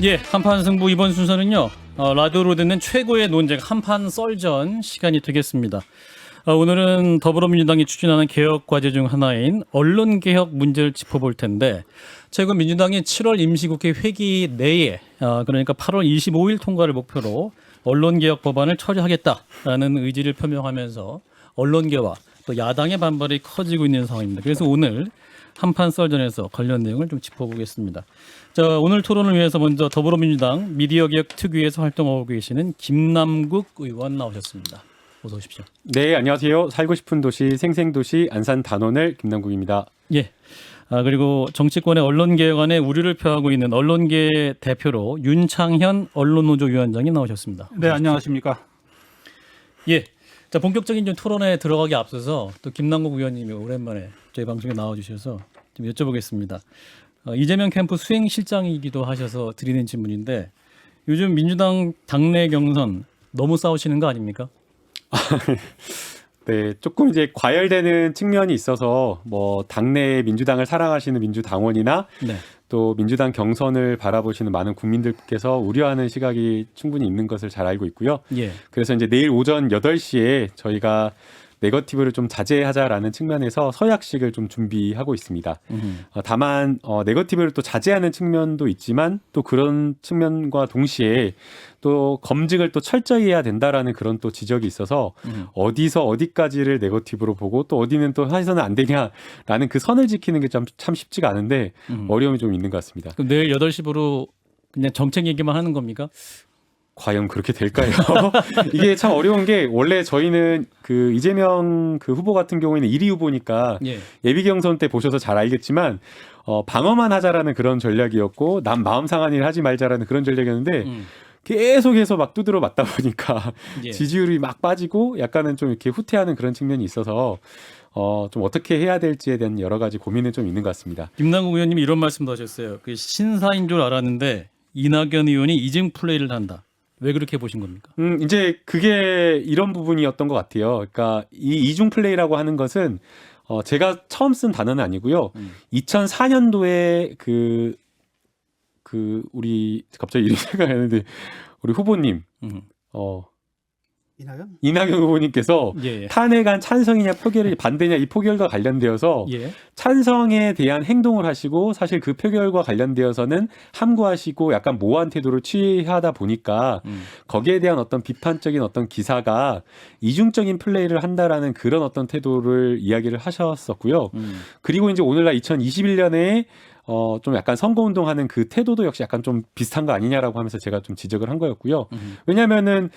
예, 한판 승부 이번 순서는요. 라디오로 듣는 최고의 논쟁 한판 썰전 시간이 되겠습니다. 오늘은 더불어민주당이 추진하는 개혁 과제 중 하나인 언론개혁 문제를 짚어볼 텐데 최근 민주당이 7월 임시국회 회기 내에 그러니까 8월 25일 통과를 목표로 언론개혁 법안을 처리하겠다라는 의지를 표명하면서 언론계와 또 야당의 반발이 커지고 있는 상황입니다. 그래서 오늘 한판 썰전에서 관련 내용을 좀 짚어보겠습니다. 자, 오늘 토론을 위해서 먼저 더불어민주당 미디어개혁 특위에서 활동하고 계시는 김남국 의원 나오셨습니다. 어서 오십시오. 네, 안녕하세요. 살고 싶은 도시 생생도시 안산 단원을 김남국입니다. 예. 그리고 정치권의 언론개혁안에 우려를 표하고 있는 언론계 대표로 윤창현 언론노조 위원장이 나오셨습니다. 네, 안녕하십니까. 예. 자, 본격적인 좀 토론에 들어가기 앞서서 또 김남국 의원님이 오랜만에 저희 방송에 나와주셔서 좀 여쭤보겠습니다. 이재명 캠프 수행실장이기도 하셔서 드리는 질문인데 요즘 민주당 당내 경선 너무 싸우시는 거 아닙니까? 네, 조금 이제 과열되는 측면이 있어서 뭐 당내 민주당을 사랑하시는 민주당원이나 네. 또 민주당 경선을 바라보시는 많은 국민들께서 우려하는 시각이 충분히 있는 것을 잘 알고 있고요. 예. 그래서 이제 내일 오전 8시에 저희가 네거티브를 좀 자제하자라는 측면에서 서약식을 좀 준비하고 있습니다. 다만 네거티브를 또 자제하는 측면도 있지만 또 그런 측면과 동시에 또 검증을 또 철저히 해야 된다라는 그런 또 지적이 있어서 어디서 어디까지를 네거티브로 보고 또 어디는 또 해서는 안 되냐라는 그 선을 지키는 게 참 쉽지가 않은데 어려움이 좀 있는 것 같습니다. 그럼 내일 8시부로 그냥 정책 얘기만 하는 겁니까? 과연 그렇게 될까요? 이게 참 어려운 게 원래 저희는 그 이재명 그 후보 같은 경우에는 1위 후보니까 예. 예비 경선 때 보셔서 잘 알겠지만 방어만 하자라는 그런 전략이었고 남 마음 상한 일 하지 말자라는 그런 전략이었는데 계속해서 막 두드려 맞다 보니까 예. 지지율이 막 빠지고 약간은 좀 이렇게 후퇴하는 그런 측면이 있어서 좀 어떻게 해야 될지에 대한 여러 가지 고민은 좀 있는 것 같습니다. 김남국 의원님이 이런 말씀도 하셨어요. 그 신사인 줄 알았는데 이낙연 의원이 이중 플레이를 한다. 왜 그렇게 보신 겁니까? 이제 그게 이런 부분이었던 것 같아요. 그러니까 이 이중 플레이라고 하는 것은 제가 처음 쓴 단어는 아니고요. 2004년도에 그 우리 갑자기 이름이 생각이 안 나는데 우리 후보님 이낙연 후보님께서 예. 탄핵안 찬성이냐 표결이 반대냐 이 표결과 관련되어서 예. 찬성에 대한 행동을 하시고 사실 그 표결과 관련되어서는 함구하시고 약간 모호한 태도를 취하다 보니까 거기에 대한 어떤 비판적인 어떤 기사가 이중적인 플레이를 한다라는 그런 어떤 태도를 이야기를 하셨었고요. 그리고 이제 오늘날 2021년에 좀 약간 선거운동하는 그 태도도 역시 약간 좀 비슷한 거 아니냐라고 하면서 제가 좀 지적을 한 거였고요. 왜냐면은,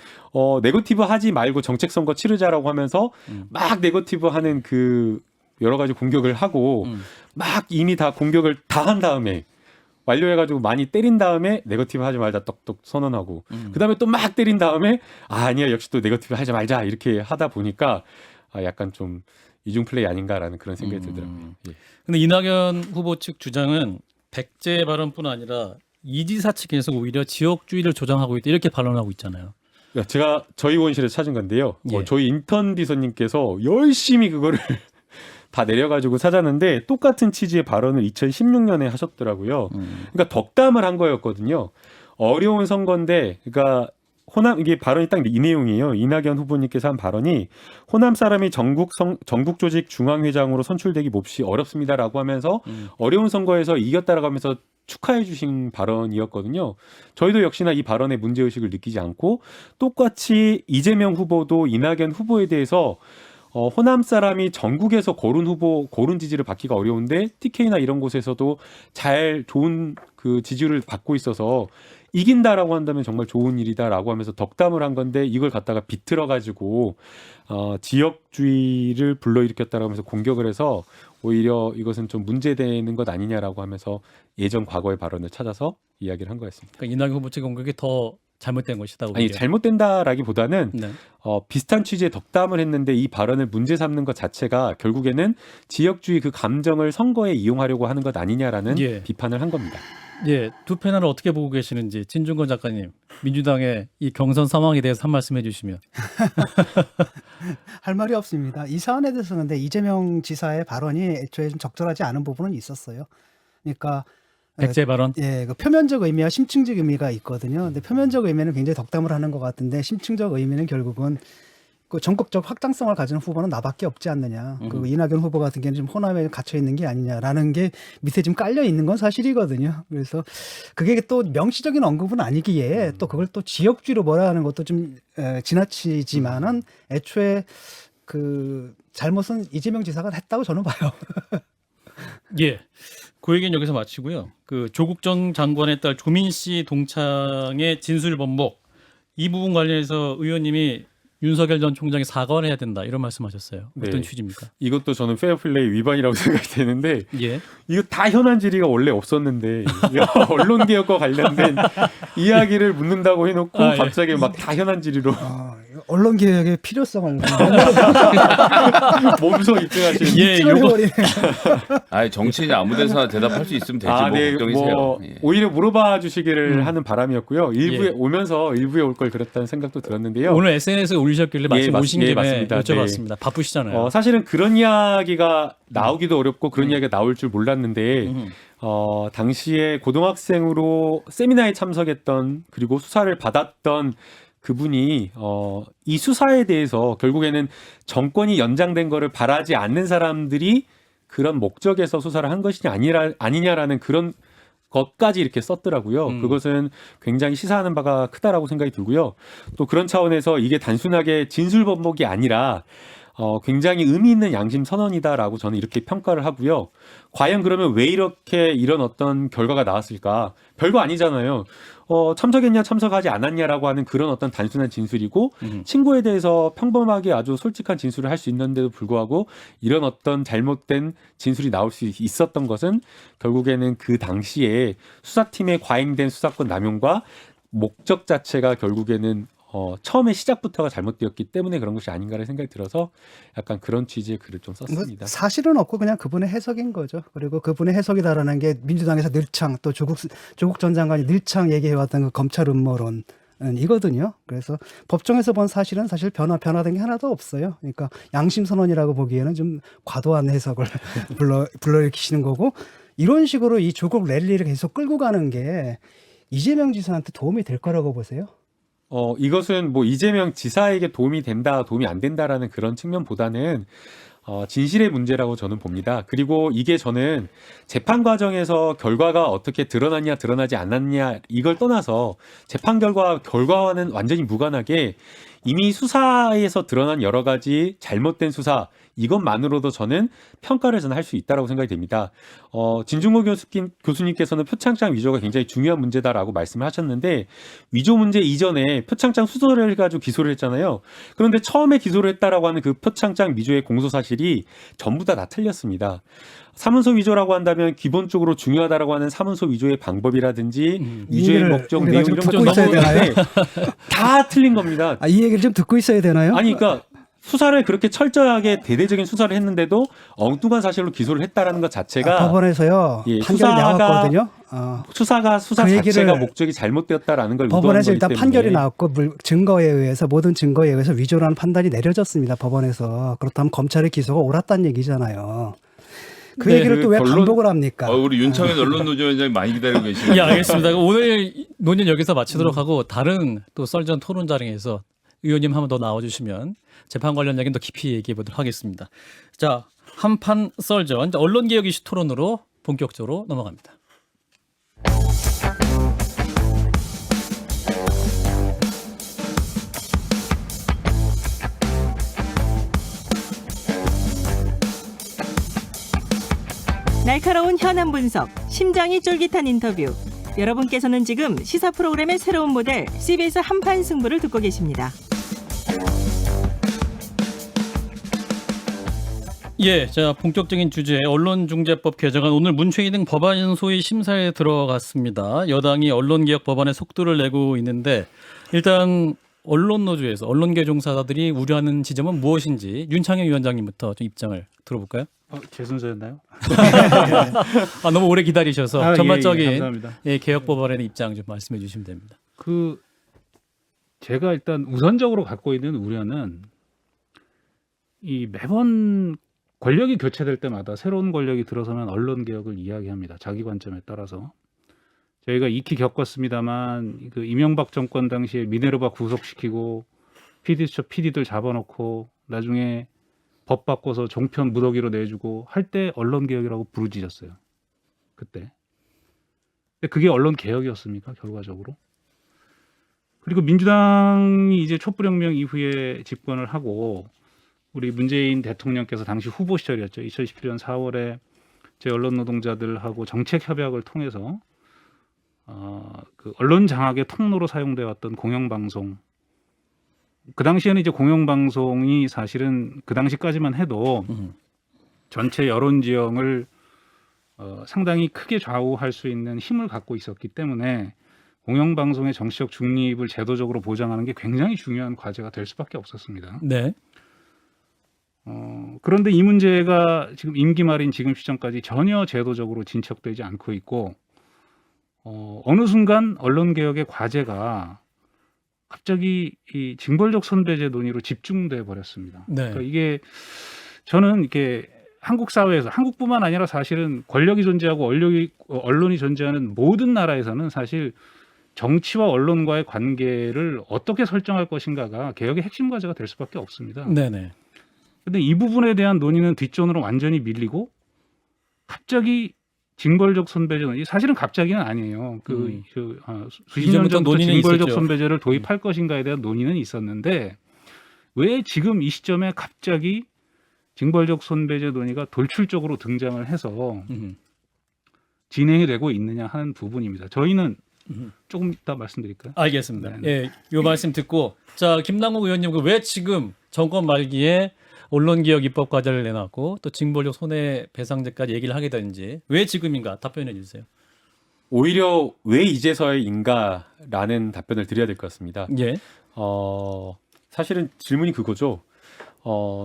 네거티브 하지 말고 정책선거 치르자라고 하면서 막 네거티브 하는 그 여러 가지 공격을 하고 막 이미 다 공격을 다 한 다음에 완료해가지고 많이 때린 다음에 네거티브 하지 말자 떡떡 선언하고 그 다음에 또 막 때린 다음에 아니야 역시 또 네거티브 하지 말자 이렇게 하다 보니까 약간 좀 이중 플레이 아닌가라는 그런 생각이 들더라고요. 예. 근데 이낙연 후보 측 주장은 백제 발언뿐 아니라 이지사 측에서 오히려 지역주의를 조장하고 있다 이렇게 발언하고 있잖아요. 제가 저희 의원실에서 찾은 건데요. 예. 저희 인턴 비서님께서 열심히 그거를 다 내려가지고 찾았는데 똑같은 취지의 발언을 2016년에 하셨더라고요. 그러니까 덕담을 한 거였거든요. 어려운 선거인데, 그러니까 이게 발언이 딱 이 내용이에요. 이낙연 후보님께서 한 발언이 호남 사람이 전국 조직 중앙회장으로 선출되기 몹시 어렵습니다라고 하면서 어려운 선거에서 이겼다라고 하면서 축하해 주신 발언이었거든요. 저희도 역시나 이 발언에 문제의식을 느끼지 않고 똑같이 이재명 후보도 이낙연 후보에 대해서 호남 사람이 전국에서 고른 지지를 받기가 어려운데 TK나 이런 곳에서도 좋은 그 지지를 받고 있어서 이긴다라고 한다면 정말 좋은 일이다라고 하면서 덕담을 한 건데 이걸 갖다가 비틀어 가지고 지역주의를 불러일으켰다라고 하면서 공격을 해서 오히려 이것은 좀 문제되는 것 아니냐라고 하면서 예전 과거의 발언을 찾아서 이야기를 한 거였습니다. 그러니까 이낙연 후보 측 공격이 더 잘못된 것이다. 오히려. 아니 잘못된다라기보다는 네. 비슷한 취지의 덕담을 했는데 이 발언을 문제 삼는 것 자체가 결국에는 지역주의 그 감정을 선거에 이용하려고 하는 것 아니냐라는 예. 비판을 한 겁니다. 예, 두 패널을 어떻게 보고 계시는지 진중권 작가님, 민주당의 이 경선 상황에 대해서 한 말씀 해주시면. 할 말이 없습니다. 이 사안에 대해서 근데 이재명 지사의 발언이 애초에 좀 적절하지 않은 부분은 있었어요. 그러니까 백제 발언. 예, 그 표면적 의미와 심층적 의미가 있거든요. 근데 표면적 의미는 굉장히 덕담을 하는 것 같은데 심층적 의미는 결국은 그 전국적 확장성을 가지는 후보는 나밖에 없지 않느냐. 그 이낙연 후보 같은 경우는 좀 호남에 갇혀 있는 게 아니냐라는 게 밑에 지금 깔려 있는 건 사실이거든요. 그래서 그게 또 명시적인 언급은 아니기에 또 그걸 또 지역주의로 뭐라 하는 것도 좀 지나치지만은 애초에 그 잘못은 이재명 지사가 했다고 저는 봐요. 예. 그 얘기는 여기서 마치고요. 그 조국 전 장관의 딸 조민 씨 동창의 진술 번복 이 부분 관련해서 의원님이 윤석열 전 총장이 사과를 해야 된다 이런 말씀하셨어요. 어떤 네. 취지입니까? 이것도 저는 페어플레이 위반이라고 생각이 되는데 예. 이거 다 현안 질의가 원래 없었는데 언론 개혁과 관련된 이야기를 묻는다고 해놓고 아, 예. 갑자기 막 다 현안 질의로 언론 개혁의 필요성을 몸소 입증하시는. 예, 요거 아니 정치인이 아무데서나 대답할 수 있으면 되지 뭐 걱정이세요. 뭐 예. 오히려 물어봐 주시기를 하는 바람이었고요. 일부에 예. 오면서 일부에 올 걸 그랬다는 생각도 들었는데요. 오늘 SNS에 올리셨길래 마침 오신 예, 김에 맞습니다. 여쭤봤습니다. 바쁘시잖아요. 사실은 그런 이야기가 나오기도 어렵고 그런 이야기가 나올 줄 몰랐는데 당시에 고등학생으로 세미나에 참석했던 그리고 수사를 받았던 그분이 이 수사에 대해서 결국에는 정권이 연장된 거를 바라지 않는 사람들이 그런 목적에서 수사를 한 것이 아니냐라는 그런 것까지 이렇게 썼더라고요. 그것은 굉장히 시사하는 바가 크다라고 생각이 들고요. 또 그런 차원에서 이게 단순하게 진술 번복이 아니라 굉장히 의미 있는 양심 선언이다라고 저는 이렇게 평가를 하고요. 과연 그러면 왜 이렇게 이런 어떤 결과가 나왔을까? 별거 아니잖아요. 참석했냐 참석하지 않았냐라고 하는 그런 어떤 단순한 진술이고 친구에 대해서 평범하게 아주 솔직한 진술을 할 수 있는데도 불구하고 이런 어떤 잘못된 진술이 나올 수 있었던 것은 결국에는 그 당시에 수사팀에 과잉된 수사권 남용과 목적 자체가 결국에는 처음에 시작부터가 잘못되었기 때문에 그런 것이 아닌가라는 생각이 들어서 약간 그런 취지의 글을 좀 썼습니다. 사실은 없고 그냥 그분의 해석인 거죠. 그리고 그분의 해석이다라는 게 민주당에서 늘창 또 조국 전 장관이 늘창 얘기해왔던 그 검찰 음모론 이거든요. 그래서 법정에서 본 사실은 사실 변화된 게 하나도 없어요. 그러니까 양심 선언이라고 보기에는 좀 과도한 해석을 불러일으키시는 거고 이런 식으로 이 조국 랠리를 계속 끌고 가는 게 이재명 지사한테 도움이 될 거라고 보세요? 이것은 뭐 이재명 지사에게 도움이 된다, 도움이 안 된다라는 그런 측면보다는 진실의 문제라고 저는 봅니다. 그리고 이게 저는 재판 과정에서 결과가 어떻게 드러났냐, 드러나지 않았냐 이걸 떠나서 재판 결과와는 완전히 무관하게 이미 수사에서 드러난 여러 가지 잘못된 수사 이것만으로도 저는 평가를 저는 할 수 있다라고 생각이 됩니다. 진중호 교수님께서는 표창장 위조가 굉장히 중요한 문제다라고 말씀을 하셨는데 위조 문제 이전에 표창장 수수를 해가지고 기소를 했잖아요. 그런데 처음에 기소를 했다라고 하는 그 표창장 위조의 공소 사실이 전부 다 틀렸습니다. 사문서 위조라고 한다면 기본적으로 중요하다라고 하는 사문서 위조의 방법이라든지 위조의 목적, 내용 이런 것도 넘어가는데 다 틀린 겁니다. 이 얘기를 좀 듣고 있어야 되나요? 아니 그러니까 수사를 그렇게 철저하게 대대적인 수사를 했는데도 엉뚱한 사실로 기소를 했다라는 것 자체가 법원에서 예, 판결이 나왔거든요. 수사 그 자체가 목적이 잘못되었다라는 걸 법원에서 의도한 일단 거기 판결이 때문에. 나왔고 증거에 의해서 모든 증거에 의해서 위조라는 판단이 내려졌습니다. 법원에서. 그렇다면 검찰의 기소가 옳았다는 얘기잖아요. 그 네, 얘기를 또 왜 반복을 합니까? 우리 윤창현 언론노조위원장이 많이 기다리고 계시네요. 예, 알겠습니다. 오늘 논의는 여기서 마치도록 하고 다른 또 썰전 토론 자리에서 의원님 한 번 더 나와주시면 재판 관련 이야기는 더 깊이 얘기해 보도록 하겠습니다. 자, 한판 썰전 언론개혁 이슈 토론으로 본격적으로 넘어갑니다. 날카로운 현안 분석, 심장이 쫄깃한 인터뷰. 여러분께서는 지금 시사 프로그램의 새로운 모델 CBS 한판 승부를 듣고 계십니다. 예, 자 본격적인 주제 언론중재법 개정안 오늘 문체위 등 법안 소위 심사에 들어갔습니다. 여당이 언론개혁 법안에 속도를 내고 있는데 일단 언론노조에서 언론계 종사자들이 우려하는 지점은 무엇인지 윤창현 위원장님부터 좀 입장을 들어볼까요? 제 순서였나요? 너무 오래 기다리셔서 예, 전반적인 감사합니다. 개혁 법안에 대한 입장 좀 말씀해 주시면 됩니다. 제가 일단 우선적으로 갖고 있는 우려는 이 매번 권력이 교체될 때마다 새로운 권력이 들어서면 언론 개혁을 이야기합니다. 자기 관점에 따라서. 저희가 익히 겪었습니다만 그 이명박 정권 당시에 미네르바 구속시키고 PD들 잡아놓고 나중에 법 바꿔서 종편 무더기로 내주고 할 때 언론개혁이라고 부르짖었어요. 그때. 근데 그게 언론개혁이었습니까? 결과적으로. 그리고 민주당이 이제 촛불혁명 이후에 집권을 하고 우리 문재인 대통령께서 당시 후보 시절이었죠. 2017년 4월에 제 언론 노동자들하고 정책 협약을 통해서 그 언론 장악의 통로로 사용돼 왔던 공영방송. 그 당시에는 이제 공영방송이 사실은 그 당시까지만 해도 전체 여론 지형을 상당히 크게 좌우할 수 있는 힘을 갖고 있었기 때문에 공영방송의 정치적 중립을 제도적으로 보장하는 게 굉장히 중요한 과제가 될 수밖에 없었습니다. 네. 그런데 이 문제가 지금 임기 말인 지금 시점까지 전혀 제도적으로 진척되지 않고 있고 어느 순간 언론개혁의 과제가 갑자기 이 징벌적 손배제 논의로 집중돼 버렸습니다. 네. 그러니까 이게 저는 이렇게 한국 사회에서 한국뿐만 아니라 사실은 권력이 존재하고 언론이 존재하는 모든 나라에서는 사실 정치와 언론과의 관계를 어떻게 설정할 것인가가 개혁의 핵심 과제가 될 수밖에 없습니다. 네네. 근데 이 부분에 대한 논의는 뒷전으로 완전히 밀리고 갑자기 징벌적 손배제 논의 사실은 갑자기는 아니에요. 수십 년 전부터 논의는 징벌적 있었죠. 손배제를 도입할 것인가에 대한 논의는 있었는데 왜 지금 이 시점에 갑자기 징벌적 손배제 논의가 돌출적으로 등장을 해서 진행이 되고 있느냐 하는 부분입니다. 저희는 조금 이따 말씀드릴까요? 알겠습니다. 네. 예, 요 말씀 듣고 자 김남국 의원님 왜 지금 정권 말기에 언론개혁 입법 과제를 내놨고 또 징벌적 손해배상제까지 얘기를 하게 되는지 왜 지금인가 답변해 주세요. 오히려 왜 이제서야인가라는 답변을 드려야 될 것 같습니다. 예. 사실은 질문이 그거죠.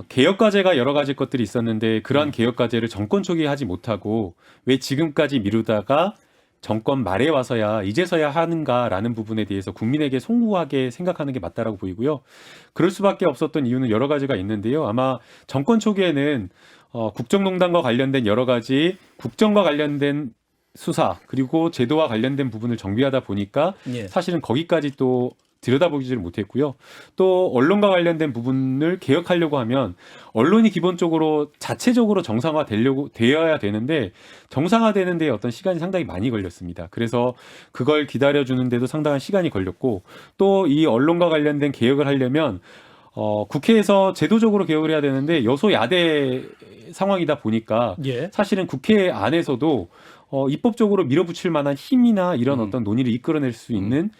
개혁 과제가 여러 가지 것들이 있었는데 그러한 개혁 과제를 정권 초기에 하지 못하고 왜 지금까지 미루다가 정권 말에 와서야 이제서야 하는가라는 부분에 대해서 국민에게 송구하게 생각하는 게 맞다라고 보이고요. 그럴 수밖에 없었던 이유는 여러 가지가 있는데요. 아마 정권 초기에는 국정농단과 관련된 여러 가지 국정과 관련된 수사 그리고 제도와 관련된 부분을 정비하다 보니까 예. 사실은 거기까지 또 들여다보지를 못했고요. 또 언론과 관련된 부분을 개혁하려고 하면 언론이 기본적으로 자체적으로 되어야 되는데 정상화되는 데 어떤 시간이 상당히 많이 걸렸습니다. 그래서 그걸 기다려주는데도 상당한 시간이 걸렸고 또 이 언론과 관련된 개혁을 하려면 국회에서 제도적으로 개혁을 해야 되는데 여소야대 상황이다 보니까 예. 사실은 국회 안에서도 입법적으로 밀어붙일 만한 힘이나 이런 어떤 논의를 이끌어낼 수 있는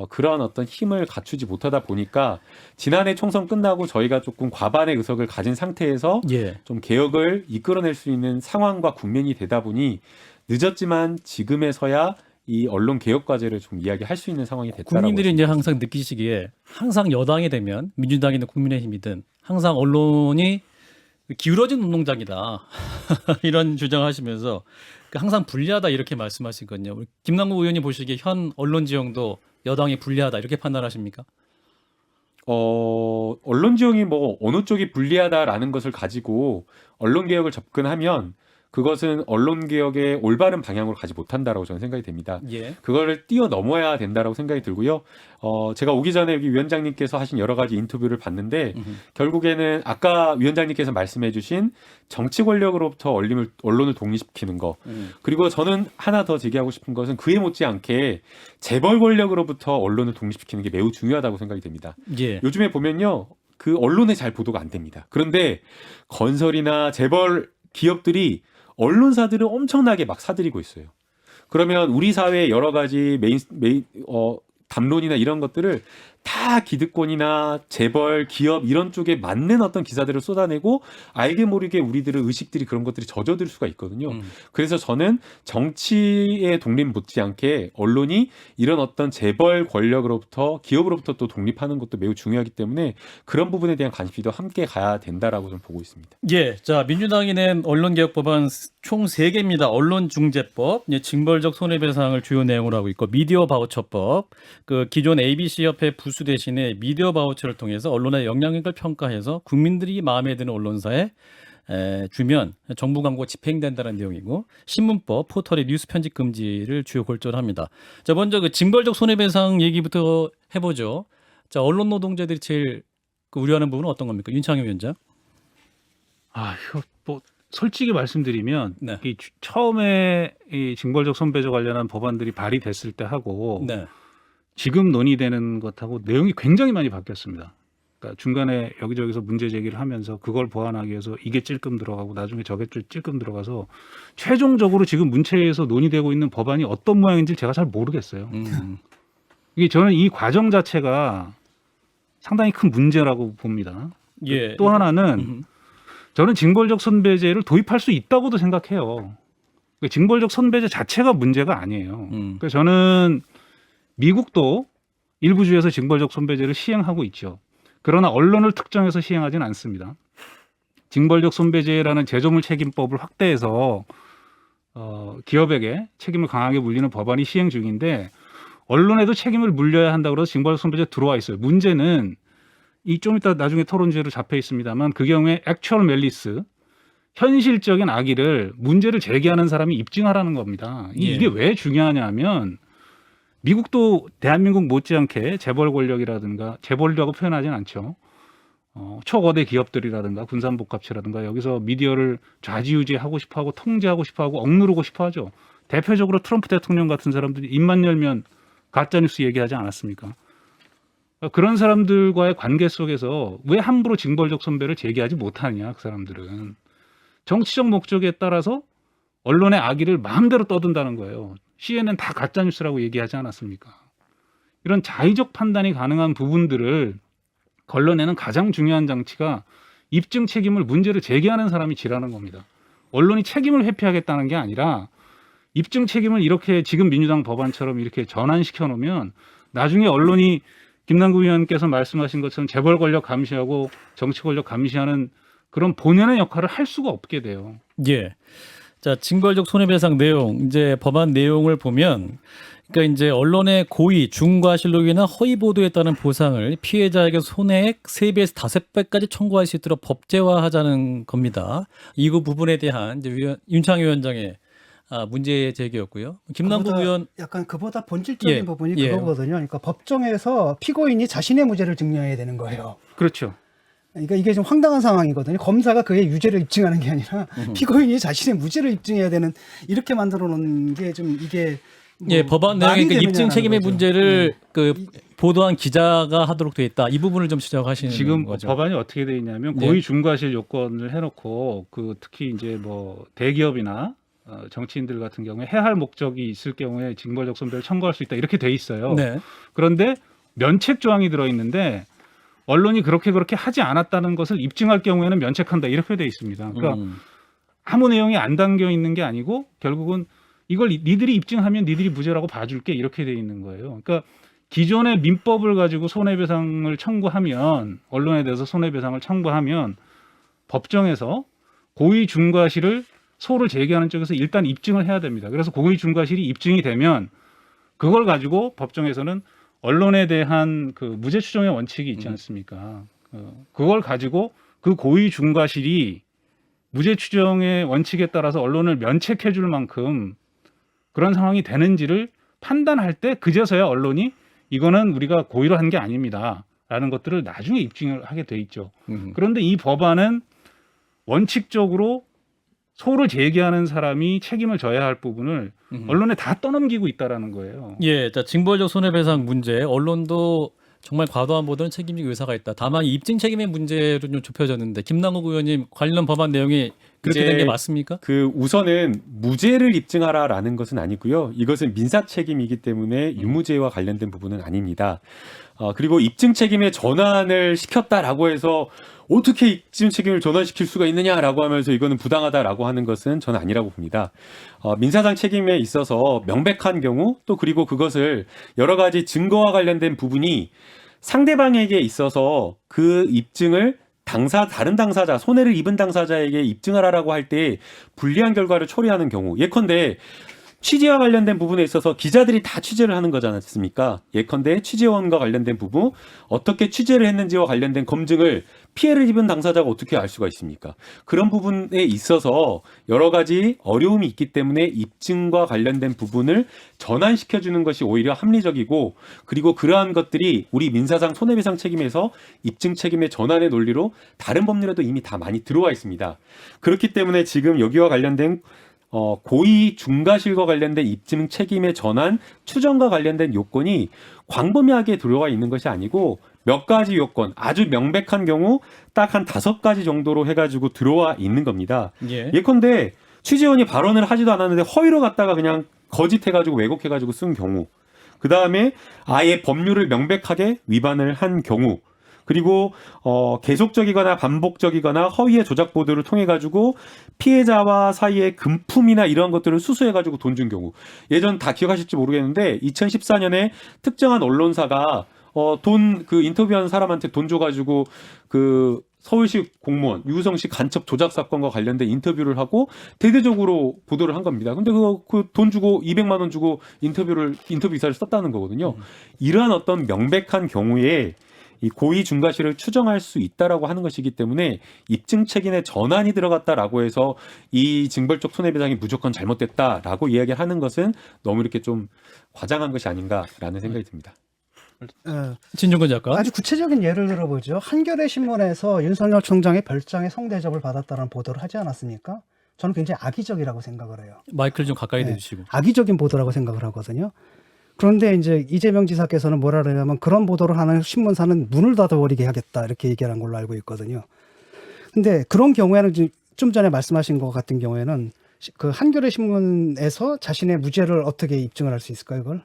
그러한 어떤 힘을 갖추지 못하다 보니까 지난해 총선 끝나고 저희가 조금 과반의 의석을 가진 상태에서 예. 좀 개혁을 이끌어낼 수 있는 상황과 국면이 되다 보니 늦었지만 지금에서야 이 언론 개혁 과제를 좀 이야기할 수 있는 상황이 됐다라고 국민들이 이제 항상 느끼시기에 항상 여당이 되면 민주당이든 국민의힘이든 항상 언론이 기울어진 운동장이다 이런 주장하시면서 항상 불리하다 이렇게 말씀하시거든요. 우리 김남국 의원님 보시기에 현 언론 지형도 여당이 불리하다 이렇게 판단하십니까? 언론 지형이 뭐 어느 쪽이 불리하다라는 것을 가지고 언론 개혁을 접근하면 그것은 언론 개혁의 올바른 방향으로 가지 못한다라고 저는 생각이 됩니다. 예. 그거를 뛰어넘어야 된다라고 생각이 들고요. 제가 오기 전에 여기 위원장님께서 하신 여러 가지 인터뷰를 봤는데 결국에는 아까 위원장님께서 말씀해주신 정치 권력으로부터 언론을 독립시키는 거 그리고 저는 하나 더 제기하고 싶은 것은 그에 못지않게 재벌 권력으로부터 언론을 독립시키는 게 매우 중요하다고 생각이 됩니다. 예. 요즘에 보면요, 그 언론에 잘 보도가 안 됩니다. 그런데 건설이나 재벌 기업들이 언론사들을 엄청나게 막 사들이고 있어요. 그러면 우리 사회의 여러 가지 담론이나 이런 것들을 다 기득권이나 재벌, 기업 이런 쪽에 맞는 어떤 기사들을 쏟아내고 알게 모르게 우리들의 의식들이 그런 것들이 젖어들 수가 있거든요. 그래서 저는 정치의 독립 못지않게 언론이 이런 어떤 재벌 권력으로부터 기업으로부터 또 독립하는 것도 매우 중요하기 때문에 그런 부분에 대한 관심도 함께 가야 된다라고 좀 보고 있습니다. 예, 자 민주당이 낸 언론개혁법안 총 3개입니다. 언론중재법, 징벌적 손해배상을 주요 내용으로 하고 있고 미디어 바우처법, 그 기존 ABC 협회 부수 대신에 미디어 바우처를 통해서 언론의 영향력을 평가해서 국민들이 마음에 드는 언론사에 주면 정부 광고 집행된다는 내용이고 신문법 포털의 뉴스 편집 금지를 주요 골조를 합니다. 자, 먼저 그 징벌적 손해배상 얘기부터 해보죠. 자, 언론 노동자들이 제일 그 우려하는 부분은 어떤 겁니까, 윤창현 위원장? 이거 뭐 솔직히 말씀드리면 네. 처음에 이 징벌적 손배제 관련한 법안들이 발의됐을 때 하고 네. 지금 논의되는 것하고 내용이 굉장히 많이 바뀌었습니다. 그러니까 중간에 여기저기서 문제 제기를 하면서 그걸 보완하기 위해서 이게 찔끔 들어가고 나중에 저게 찔끔 들어가서 최종적으로 지금 문체에서 논의되고 있는 법안이 어떤 모양인지 제가 잘 모르겠어요. 이게 저는 이 과정 자체가 상당히 큰 문제라고 봅니다. 예. 또 하나는 저는 징벌적 손배제를 도입할 수 있다고도 생각해요. 징벌적 손배제 자체가 문제가 아니에요. 그래서 저는 미국도 일부 주에서 징벌적 손배제를 시행하고 있죠. 그러나 언론을 특정해서 시행하지는 않습니다. 징벌적 손배제라는 제조물 책임법을 확대해서 기업에게 책임을 강하게 물리는 법안이 시행 중인데 언론에도 책임을 물려야 한다고 해서 징벌적 손배제 들어와 있어요. 문제는 이 좀 이따 나중에 토론지로 잡혀 있습니다만 그 경우에 액츄얼 멜리스 현실적인 악의를 문제를 제기하는 사람이 입증하라는 겁니다. 이게 왜 중요하냐면 미국도 대한민국 못지않게 재벌 권력이라든가 재벌이라고 표현하지는 않죠. 초거대 기업들이라든가 군산복합체라든가 여기서 미디어를 좌지우지하고 싶어하고 통제하고 싶어하고 억누르고 싶어하죠. 대표적으로 트럼프 대통령 같은 사람들이 입만 열면 가짜뉴스 얘기하지 않았습니까? 그런 사람들과의 관계 속에서 왜 함부로 징벌적 손배를 제기하지 못하느냐, 그 사람들은. 정치적 목적에 따라서 언론의 악의를 마음대로 떠든다는 거예요. CNN 다 가짜뉴스라고 얘기하지 않았습니까? 이런 자의적 판단이 가능한 부분들을 걸러내는 가장 중요한 장치가 입증 책임을 문제를 제기하는 사람이 지라는 겁니다. 언론이 책임을 회피하겠다는 게 아니라 입증 책임을 이렇게 지금 민주당 법안처럼 이렇게 전환시켜 놓으면 나중에 언론이 김남국 의원께서 말씀하신 것처럼 재벌 권력 감시하고 정치 권력 감시하는 그런 본연의 역할을 할 수가 없게 돼요. 예. 자, 징벌적 손해배상 내용, 이제 법안 내용을 보면, 그러니까 이제 언론의 고의, 중과실록이나 허위 보도에 따른 보상을 피해자에게 손해액 3배에서 5배까지 청구할 수 있도록 법제화하자는 겁니다. 이 부분에 대한 이제 윤창현 위원장의 문제 제기였고요. 김남국 의원 약간 그보다 본질적인 예, 부분이 예. 그거거든요. 그러니까 법정에서 피고인이 자신의 무죄를 증명해야 되는 거예요. 그렇죠. 그러니까 이게 좀 황당한 상황이거든요. 검사가 그의 유죄를 입증하는 게 아니라 피고인이 자신의 무죄를 입증해야 되는 이렇게 만들어 놓은 게 좀 이게 예, 법안 내용에 그 입증 책임의 거죠. 문제를 그 보도한 기자가 하도록 돼 있다. 이 부분을 좀 지적하시는 지금 거죠. 법안이 어떻게 돼 있냐면 네. 고의 중과실 요건을 해놓고 그 특히 이제 뭐 대기업이나 정치인들 같은 경우에 해할 목적이 있을 경우에 징벌적 손배를 청구할 수 있다 이렇게 돼 있어요. 네. 그런데 면책 조항이 들어 있는데 언론이 그렇게 하지 않았다는 것을 입증할 경우에는 면책한다 이렇게 돼 있습니다. 그러니까 아무 내용이 안 담겨 있는 게 아니고 결국은 이걸 니들이 입증하면 니들이 무죄라고 봐줄게 이렇게 돼 있는 거예요. 그러니까 기존의 민법을 가지고 손해배상을 청구하면 언론에 대해서 손해배상을 청구하면 법정에서 고의 중과실을 소를 제기하는 쪽에서 일단 입증을 해야 됩니다. 그래서 고의 중과실이 입증이 되면 그걸 가지고 법정에서는 언론에 대한 그 무죄 추정의 원칙이 있지 않습니까? 그걸 가지고 그 고의 중과실이 무죄 추정의 원칙에 따라서 언론을 면책해 줄 만큼 그런 상황이 되는지를 판단할 때 그제서야 언론이 이거는 우리가 고의로 한 게 아닙니다. 라는 것들을 나중에 입증을 하게 돼 있죠. 그런데 이 법안은 원칙적으로 소를 제기하는 사람이 책임을 져야 할 부분을 언론에 다 떠넘기고 있다라는 거예요. 예, 자, 징벌적 손해배상 문제, 언론도 정말 과도한 보도는 책임질 의사가 있다. 다만 입증 책임의 문제로 좀 좁혀졌는데 김남국 의원님 관련 법안 내용이 그렇게 된 게 맞습니까? 그 우선은 무죄를 입증하라라는 것은 아니고요. 이것은 민사 책임이기 때문에 유무죄와 관련된 부분은 아닙니다. 그리고 입증 책임의 전환을 시켰다라고 해서 어떻게 입증 책임을 전환시킬 수가 있느냐라고 하면서 이거는 부당하다라고 하는 것은 저는 아니라고 봅니다. 민사상 책임에 있어서 명백한 경우 또 그리고 그것을 여러 가지 증거와 관련된 부분이 상대방에게 있어서 그 입증을 다른 당사자, 손해를 입은 당사자에게 입증하라라고 할 때 불리한 결과를 초래하는 경우, 예컨대 취재와 관련된 부분에 있어서 기자들이 다 취재를 하는 거지 않습니까? 예컨대 취재원과 관련된 부분, 어떻게 취재를 했는지와 관련된 검증을 피해를 입은 당사자가 어떻게 알 수가 있습니까? 그런 부분에 있어서 여러 가지 어려움이 있기 때문에 입증과 관련된 부분을 전환시켜주는 것이 오히려 합리적이고, 그리고 그러한 것들이 우리 민사상 손해배상 책임에서 입증 책임의 전환의 논리로 다른 법률에도 이미 다 많이 들어와 있습니다. 그렇기 때문에 지금 여기와 관련된 고의 중과실과 관련된 입증 책임의 전환, 추정과 관련된 요건이 광범위하게 들어와 있는 것이 아니고 몇 가지 요건, 아주 명백한 경우 딱 한 5가지 정도로 해가지고 들어와 있는 겁니다. 예. 예컨대 취재원이 발언을 하지도 않았는데 허위로 갖다가 그냥 거짓해가지고 왜곡해가지고 쓴 경우, 그 다음에 아예 법률을 명백하게 위반을 한 경우, 그리고 계속적이거나 반복적이거나 허위의 조작 보도를 통해 가지고 피해자와 사이에 금품이나 이런 것들을 수수해 가지고 돈 준 경우. 예전 다 기억하실지 모르겠는데 2014년에 특정한 언론사가 그 인터뷰한 사람한테 돈 줘가지고 그 서울시 공무원 유우성 씨 간첩 조작 사건과 관련된 인터뷰를 하고 대대적으로 보도를 한 겁니다. 근데 그 돈 주고 200만 원 주고 인터뷰 기사를 썼다는 거거든요. 이러한 어떤 명백한 경우에 이 고의 중과실을 추정할 수 있다라고 하는 것이기 때문에 입증 책임의 전환이 들어갔다라고 해서 이 징벌적 손해배상이 무조건 잘못됐다라고 이야기하는 것은 너무 이렇게 좀 과장한 것이 아닌가라는 생각이 듭니다. 진중권 작가. 아주 구체적인 예를 들어보죠. 한겨레 신문에서 윤석열 총장의 별장에 성대접을 받았다는 보도를 하지 않았습니까? 저는 굉장히 악의적이라고 생각을 해요. 마이크를 좀 가까이 네. 대주시고. 악의적인 보도라고 생각을 하거든요. 그런데 이제 이재명 지사께서는 뭐라 그러냐면 그런 보도를 하는 신문사는 문을 닫아버리게 하겠다 이렇게 얘기를 한 걸로 알고 있거든요. 근데 그런 경우에는 좀 전에 말씀하신 것 같은 경우에는 그 한겨레 신문에서 자신의 무죄를 어떻게 입증을 할 수 있을까요, 이걸?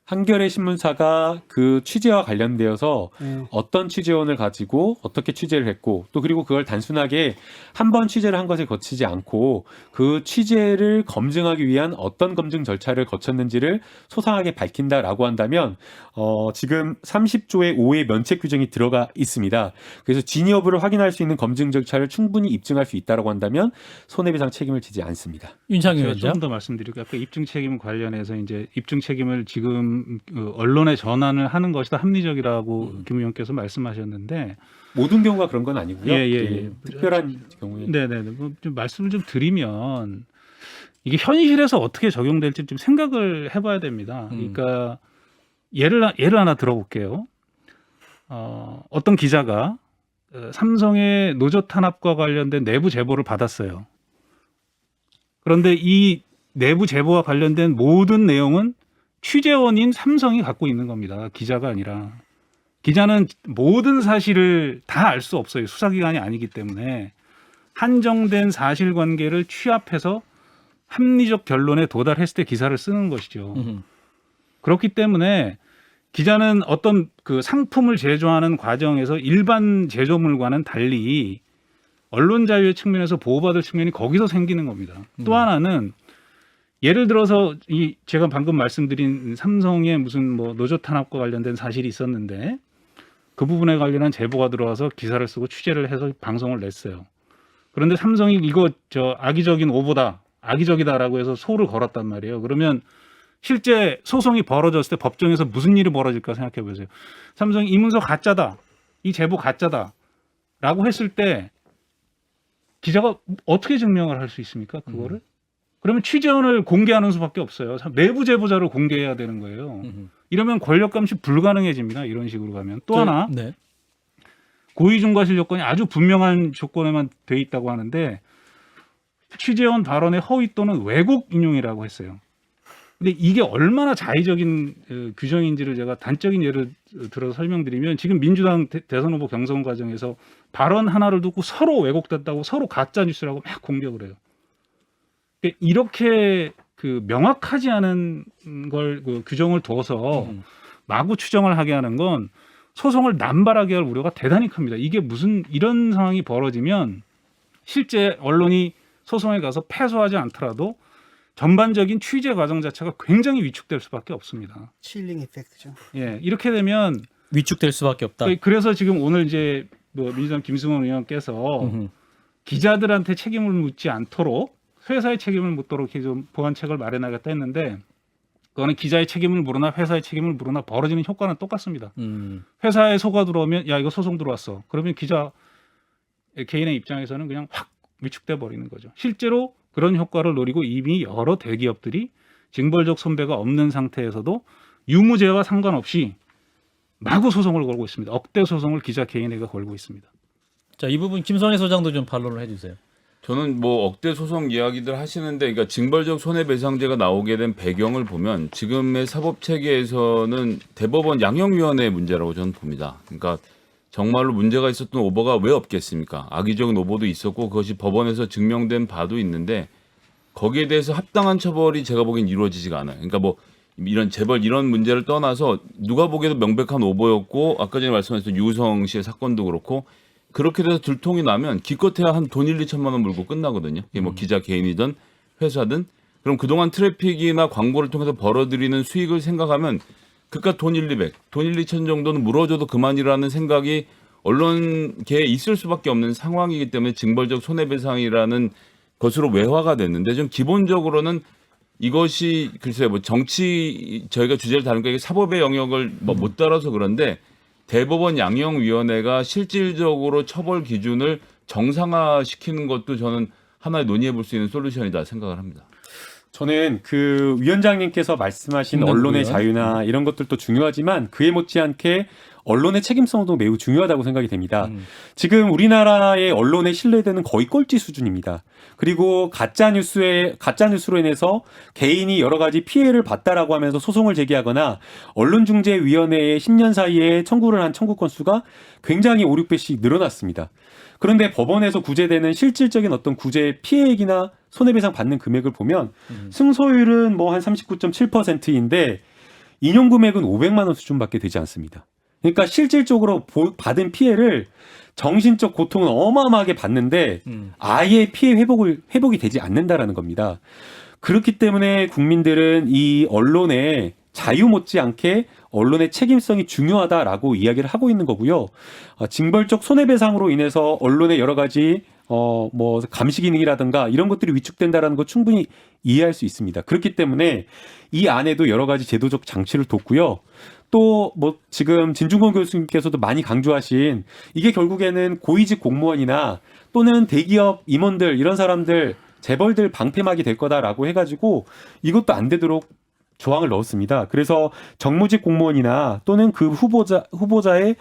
한겨레 신문사가 그 취재와 관련되어서 어떤 취재원을 가지고 어떻게 취재를 했고 또 그리고 그걸 단순하게 한 번 취재를 한 것에 거치지 않고 그 취재를 검증하기 위한 어떤 검증 절차를 거쳤는지를 소상하게 밝힌다라고 한다면 지금 30조의 5의 면책 규정이 들어가 있습니다. 그래서 진위 여부를 확인할 수 있는 검증 절차를 충분히 입증할 수 있다라고 한다면 손해배상 책임을 지지 않습니다. 윤창현 제가 위원장. 조금 더 말씀드리고 아까 입증 책임 관련해서 이제 입증 책임을 지금 언론에 전환을 하는 것이다 합리적이라고 김 의원께서 말씀하셨는데 모든 경우가 그런 건 아니고요. 예. 특별한 경우에. 네네. 좀 말씀을 좀 드리면 이게 현실에서 어떻게 적용될지 좀 생각을 해봐야 됩니다. 그러니까 예를 하나 들어볼게요. 어떤 기자가 삼성의 노조 탄압과 관련된 내부 제보를 받았어요. 그런데 이 내부 제보와 관련된 모든 내용은 취재원인 삼성이 갖고 있는 겁니다. 기자가 아니라. 기자는 모든 사실을 다 알 수 없어요. 수사기관이 아니기 때문에. 한정된 사실관계를 취합해서 합리적 결론에 도달했을 때 기사를 쓰는 것이죠. 그렇기 때문에 기자는 어떤 그 상품을 제조하는 과정에서 일반 제조물과는 달리 언론 자유의 측면에서 보호받을 측면이 거기서 생기는 겁니다. 또 하나는 예를 들어서 제가 방금 말씀드린 삼성의 무슨 뭐 노조 탄압과 관련된 사실이 있었는데 그 부분에 관련한 제보가 들어와서 기사를 쓰고 취재를 해서 방송을 냈어요. 그런데 삼성이 이거 악의적인 오보다, 악의적이다라고 해서 소를 걸었단 말이에요. 그러면 실제 소송이 벌어졌을 때 법정에서 무슨 일이 벌어질까 생각해 보세요. 삼성이 이 문서 가짜다, 이 제보 가짜다라고 했을 때 기자가 어떻게 증명을 할 수 있습니까? 그거를? 그러면 취재원을 공개하는 수밖에 없어요. 내부 제보자를 공개해야 되는 거예요. 이러면 권력 감시 불가능해집니다. 이런 식으로 가면. 또 하나 네. 고의 중과실 조건이 아주 분명한 조건에만 돼 있다고 하는데 취재원 발언의 허위 또는 왜곡 인용이라고 했어요. 근데 이게 얼마나 자의적인 규정인지를 제가 단적인 예를 들어서 설명드리면 지금 민주당 대선 후보 경선 과정에서 발언 하나를 두고 서로 왜곡됐다고 서로 가짜 뉴스라고 막 공격을 해요. 이렇게 그 명확하지 않은 걸 그 규정을 둬서 마구 추정을 하게 하는 건 소송을 남발하게 할 우려가 대단히 큽니다. 이게 무슨 이런 상황이 벌어지면 실제 언론이 소송에 가서 패소하지 않더라도 전반적인 취재 과정 자체가 굉장히 위축될 수밖에 없습니다. 칠링 이펙트죠. 예, 이렇게 되면 위축될 수밖에 없다. 그래서 지금 오늘 이제 뭐 민주당 김승원 의원께서 기자들한테 책임을 묻지 않도록 회사의 책임을 묻도록 이렇게 좀 보완책을 마련하겠다 했는데 그거는 기자의 책임을 물으나 회사의 책임을 물으나 벌어지는 효과는 똑같습니다. 회사에 소가 들어오면 야 이거 소송 들어왔어. 그러면 기자 개인의 입장에서는 그냥 확 위축돼 버리는 거죠. 실제로 그런 효과를 노리고 이미 여러 대기업들이 징벌적 손배가 없는 상태에서도 유무죄와 상관없이 마구 소송을 걸고 있습니다. 억대 소송을 기자 개인에게 걸고 있습니다. 자, 이 부분 김선혜 소장도 좀 반론을 해주세요. 저는 뭐 억대 소송 이야기들 하시는데, 그러니까 징벌적 손해배상제가 나오게 된 배경을 보면 지금의 사법 체계에서는 대법원 양형위원회의 문제라고 저는 봅니다. 그러니까 정말로 문제가 있었던 오보가 왜 없겠습니까? 악의적인 오보도 있었고 그것이 법원에서 증명된 바도 있는데 거기에 대해서 합당한 처벌이 제가 보기엔 이루어지지가 않아요. 그러니까 뭐 이런 재벌 이런 문제를 떠나서 누가 보기에도 명백한 오보였고 아까 전에 말씀하셨던 유성 씨의 사건도 그렇고 그렇게 돼서 들통이 나면 기껏해야 한 돈 1, 2천만 원 물고 끝나거든요. 이게 뭐 기자 개인이든 회사든. 그럼 그동안 트래픽이나 광고를 통해서 벌어들이는 수익을 생각하면 그깟 돈 1, 200, 돈 1, 2천 정도는 물어줘도 그만이라는 생각이 언론계에 있을 수밖에 없는 상황이기 때문에 징벌적 손해배상이라는 것으로 외화가 됐는데 좀 기본적으로는 이것이 글쎄요 뭐 정치 저희가 주제를 다루니까 이게 사법의 영역을 뭐 못 다뤄서 그런데 대법원 양형위원회가 실질적으로 처벌 기준을 정상화시키는 것도 저는 하나의 논의해 볼 수 있는 솔루션이다 생각을 합니다. 저는 그 위원장님께서 말씀하신 김남국 언론의 의원. 자유나 이런 것들도 중요하지만 그에 못지않게 언론의 책임성도 매우 중요하다고 생각이 됩니다. 지금 우리나라의 언론의 신뢰도는 거의 꼴찌 수준입니다. 그리고 가짜 뉴스로 인해서 개인이 여러 가지 피해를 봤다라고 하면서 소송을 제기하거나 언론중재위원회에 10년 사이에 청구를 한 청구 건수가 굉장히 5, 6배씩 늘어났습니다. 그런데 법원에서 구제되는 실질적인 어떤 구제 피해액이나 손해배상 받는 금액을 보면 승소율은 뭐 한 39.7%인데 인용 금액은 500만 원 수준밖에 되지 않습니다. 그러니까 실질적으로 받은 피해를 정신적 고통은 어마어마하게 받는데 아예 피해 회복이 되지 않는다라는 겁니다. 그렇기 때문에 국민들은 이 언론의 자유 못지않게 언론의 책임성이 중요하다라고 이야기를 하고 있는 거고요. 징벌적 손해배상으로 인해서 언론의 여러 가지 뭐 감시 기능이라든가 이런 것들이 위축된다라는 거 충분히 이해할 수 있습니다. 그렇기 때문에 이 안에도 여러 가지 제도적 장치를 뒀고요. 또 뭐 지금 진중권 교수님께서도 많이 강조하신 이게 결국에는 고위직 공무원이나 또는 대기업 임원들 이런 사람들 재벌들 방패막이 될 거다라고 해가지고 이것도 안 되도록 조항을 넣었습니다. 그래서 정무직 공무원이나 또는 그 후보자의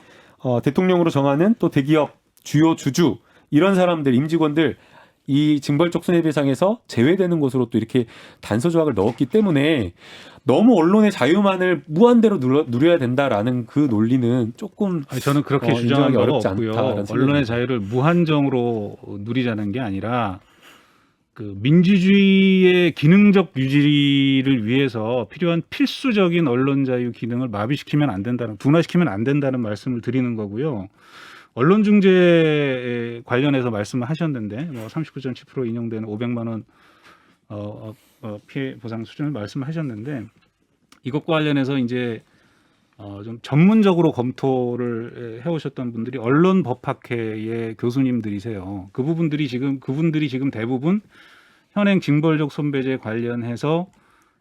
대통령으로 정하는 또 대기업 주요 주주 이런 사람들 임직원들 이 징벌적 손해배상에서 제외되는 것으로 또 이렇게 단서 조항을 넣었기 때문에 너무 언론의 자유만을 무한대로 누려야 된다라는 그 논리는 조금 저는 그렇게 주장하기 어렵지 어렵고요. 않다라는 생각이 언론의 듭니다. 자유를 무한정으로 누리자는 게 아니라 그 민주주의의 기능적 유지를 위해서 필요한 필수적인 언론 자유 기능을 마비시키면 안 된다는, 둔화시키면 안 된다는 말씀을 드리는 거고요. 언론 중재 관련해서 말씀을 하셨는데 뭐 39.7% 인용되는 500만 원 피해 보상 수준을 말씀하셨는데 이것과 관련해서 이제 좀 전문적으로 검토를 해오셨던 분들이 언론법학회의 교수님들이세요. 그분들이 지금 대부분 현행 징벌적 손배제 관련해서